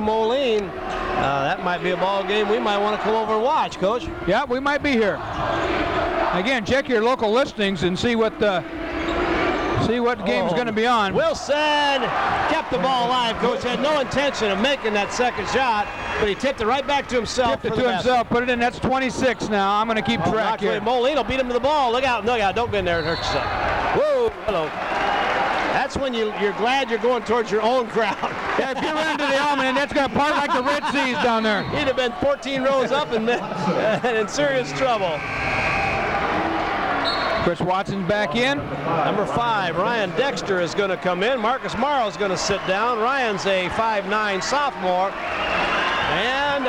Moline. That might be a ball game we might want to come over and watch, Coach. Yeah, we might be here. Again, check your local listings and see what game's going to be on. Wilson kept the ball alive. Coach had no intention of making that second shot, but he tipped it right back to himself. Tipped it to himself, put it in. That's 26 now. I'm going to keep track here. Moline will beat him to the ball. Look out, don't go in there and hurt yourself. Whoa, hello. That's when you're glad you're going towards your own crowd. Yeah, if you run into the Alleman, and that's going to part like the Red Seas down there. He'd have been 14 rows up and in serious trouble. Chris Watson's back in. Number 5, Ryan Dexter is going to come in. Marcus Morrow is going to sit down. Ryan's a 5'9" sophomore. And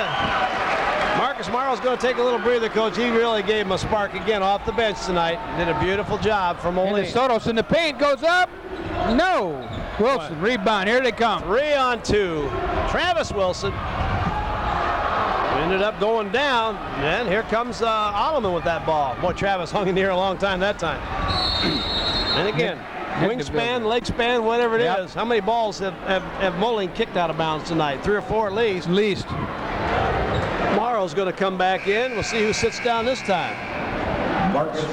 Marcus Morrow is going to take a little breather, Coach. He really gave him a spark again off the bench tonight. Did a beautiful job for Moline. And Sotos in the paint, goes up. No. Wilson, rebound. Here they come. 3-on-2. Travis Wilson ended up going down, and here comes Alleman with that ball. Boy, Travis hung in the air a long time that time. And again, wingspan, leg span, whatever it is. How many balls have Moline kicked out of bounds tonight? 3 or 4 at least. Morrow's going to come back in. We'll see who sits down this time.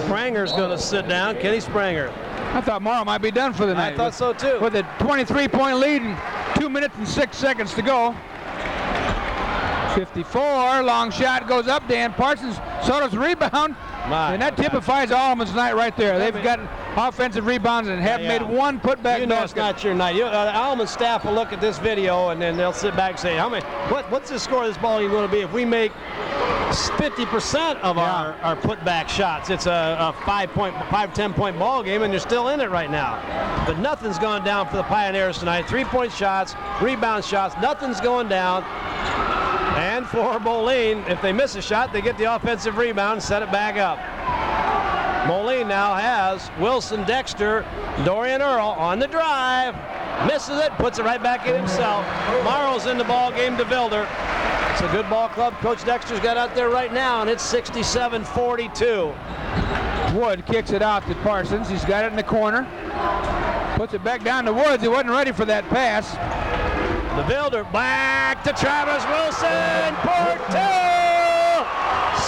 Spranger's going to sit down. Kenny Spranger. I thought Morrow might be done for the night. I thought so too. With a 23-point lead and 2 minutes and 6 seconds to go. 54, long shot goes up. Dan Parsons, Soto's rebound. And that typifies Alleman's night right there. They've gotten offensive rebounds and have made one putback. You know it's not your night. Alleman staff will look at this video and then they'll sit back and say, what's the score of this ball game going to be if we make 50% of our putback shots? It's a 5-10-point ball game and you're still in it right now. But nothing's going down for the Pioneers tonight. 3-point shots, rebound shots, nothing's going down. And for Moline, if they miss a shot, they get the offensive rebound and set it back up. Moline now has Wilson, Dexter, Dorian Earl on the drive. Misses it, puts it right back in himself. Morrow's in the ball game to DeVilder. It's a good ball club Coach Dexter's got out there right now, and it's 67-42. Wood kicks it out to Parsons. He's got it in the corner. Puts it back down to Woods. He wasn't ready for that pass. DeVilder back to Travis Wilson for 2.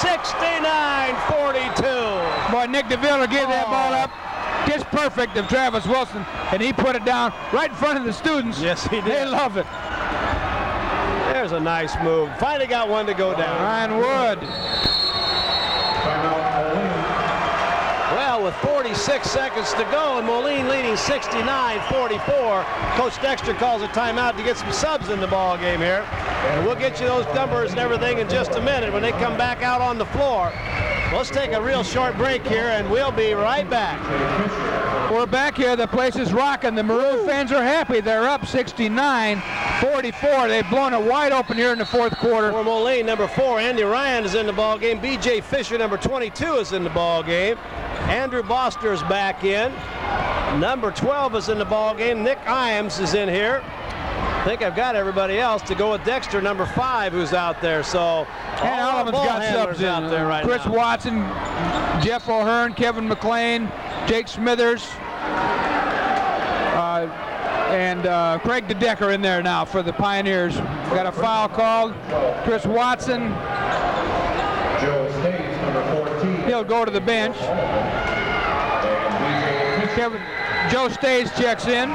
69-42. Boy, Nick DeVilder gave that ball up. Just perfect of Travis Wilson, and he put it down right in front of the students. Yes, he did. They love it. There's a nice move. Finally got one to go down. Ryan Wood. Well, with 46 seconds to go and Moline leading 69-44, Coach Dexter calls a timeout to get some subs in the ball game here. And we'll get you those numbers and everything in just a minute when they come back out on the floor. Let's take a real short break here and we'll be right back. We're back here. The place is rocking. The Maroon fans are happy. They're up 69-44. They've blown it wide open here in the fourth quarter. For Moline, number 4, Andy Ryan is in the ball game. B.J. Fisher, number 22, is in the ball game. Andrew Boster is back in. Number 12 is in the ball game. Nick Iams is in here. I think I've got everybody else to go with Dexter, number 5, who's out there. So and Alleman's got subs out there right Chris now. Watson, Jeff O'Hearn, Kevin McLean, Jake Smithers, and Craig DeDecker in there now for the Pioneers. Got a foul called. Chris Watson Joe States, number 14. He'll go to the bench. Joe Stays checks in.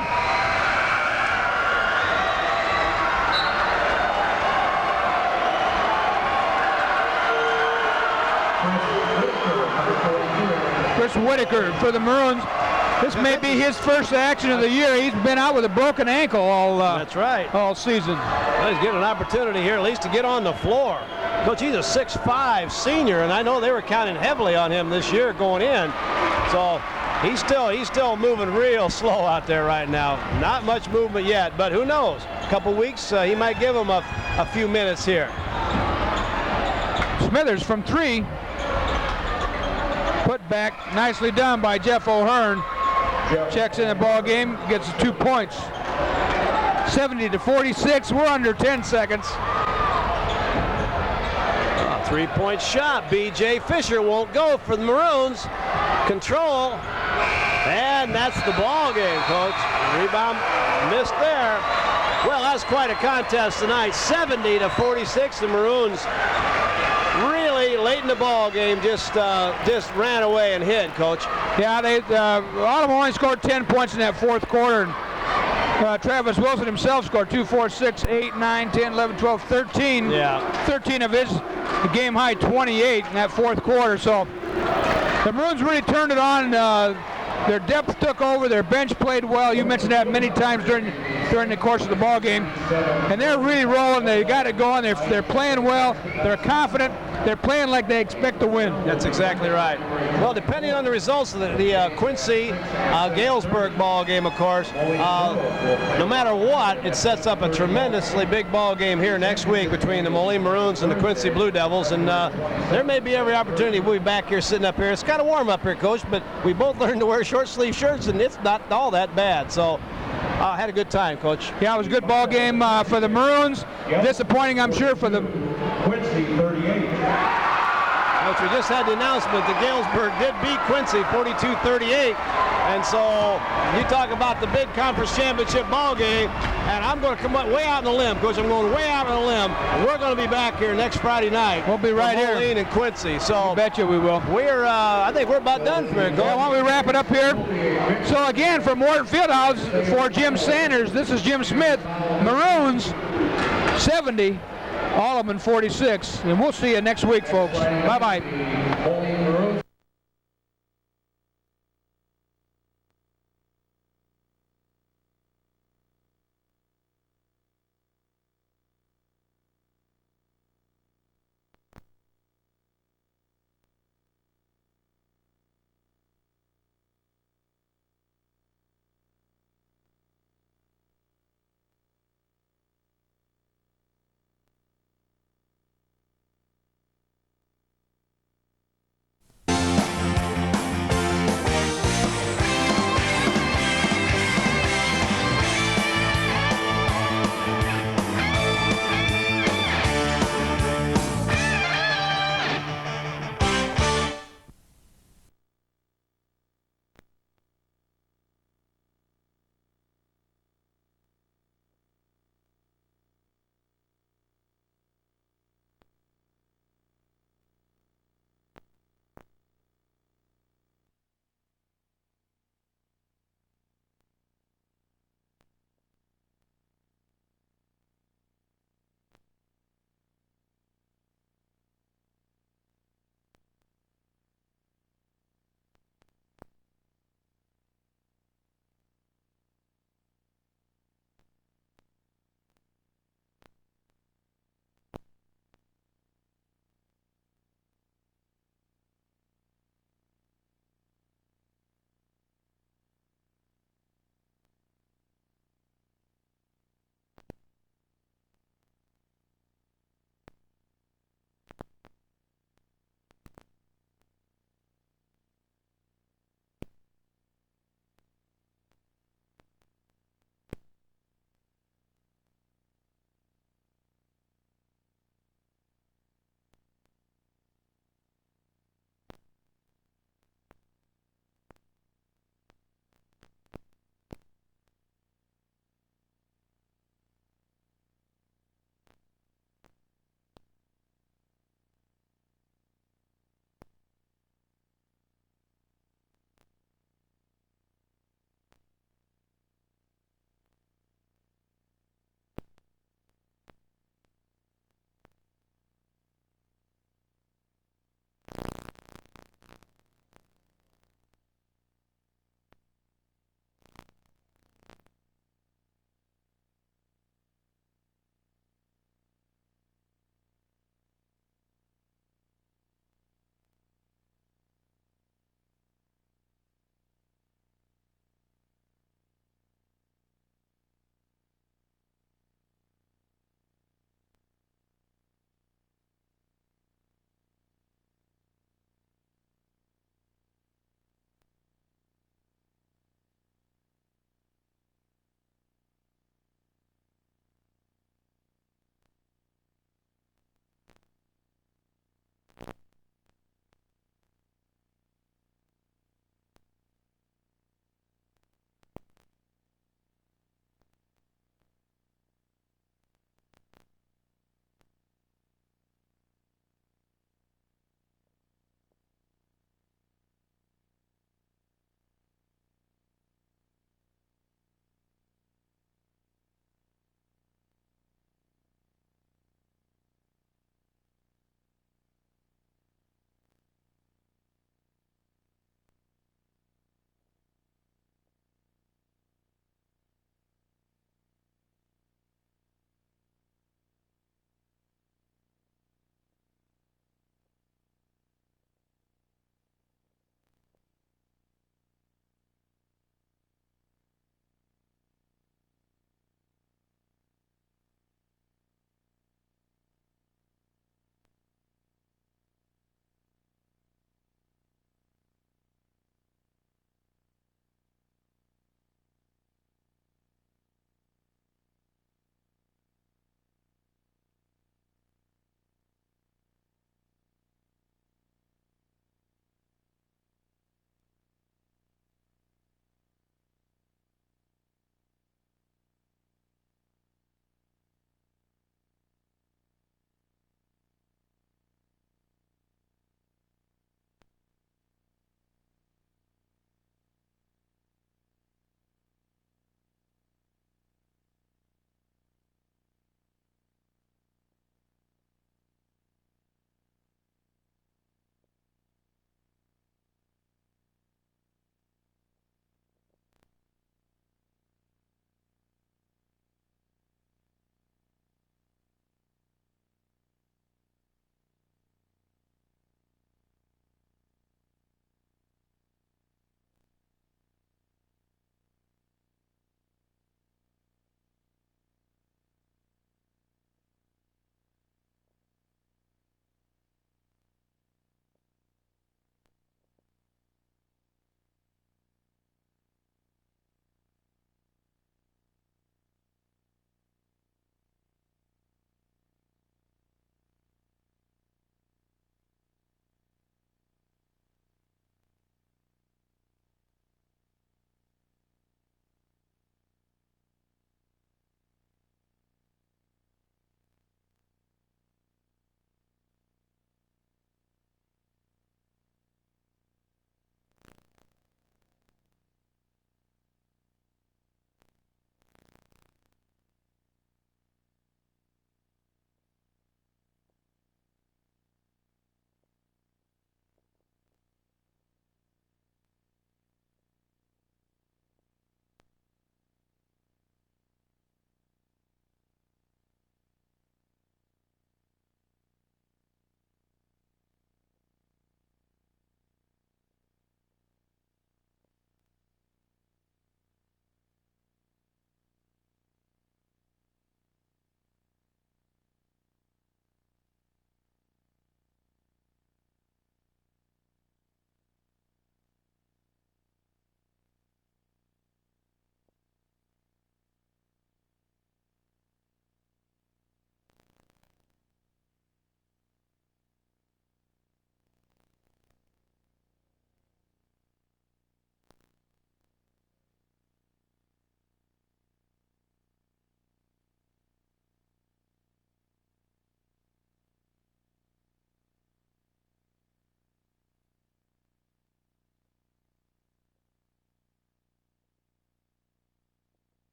Chris Whitaker for the Maroons. This may be his first action of the year. He's been out with a broken ankle That's right. all season. Well, he's getting an opportunity here at least to get on the floor. Coach, he's a 6'5" senior, and I know they were counting heavily on him this year going in. So he's still moving real slow out there right now. Not much movement yet, but who knows? A couple weeks, he might give him a few minutes here. Smithers from 3. Put back, nicely done by Jeff O'Hearn. Checks in the ball game, gets 2 points. 70-46. We're under 10 seconds. A 3-point shot. B.J. Fisher won't go for the Maroons. Control, and that's the ball game, Coach. Rebound missed there. Well, that's quite a contest tonight. 70-46. The Maroons really late in the ball game just ran away and hid, Coach. Yeah, Alleman only scored 10 points in that fourth quarter. Travis Wilson himself scored 2, 4, 6, 8, 9, 10, 11, 12, 13. Yeah. 13 of his game high 28 in that fourth quarter. So the Maroons really turned it on. Their depth took over. Their bench played well. You mentioned that many times during the course of the ball game. And they're really rolling. They got it going. They're playing well. They're confident. They're playing like they expect to win. That's exactly right. Well, depending on the results of the Quincy Galesburg ball game, of course, no matter what, it sets up a tremendously big ball game here next week between the Moline Maroons and the Quincy Blue Devils. And there may be every opportunity we'll be back here sitting up here. It's kind of warm up here, Coach, but we both learned to wear short sleeve shirts, and it's not all that bad. So I had a good time, Coach. Yeah, it was a good ball game for the Maroons. Disappointing, I'm sure, for the Quincy 38. Coach, we just had the announcement that Galesburg did beat Quincy 42-38. And so you talk about the big conference championship ball game, and I'm going to come up way out on the limb, Coach. I'm going way out on the limb. We're going to be back here next Friday night. We'll be right here. Moline and Quincy. So betcha we will. I think we're about done for it. Yeah, why don't we wrap it up here? So again, from Morton Fieldhouse, for Jim Sanders, this is Jim Smith. Maroons 70, Alleman 46, and we'll see you next week, folks. Bye-bye.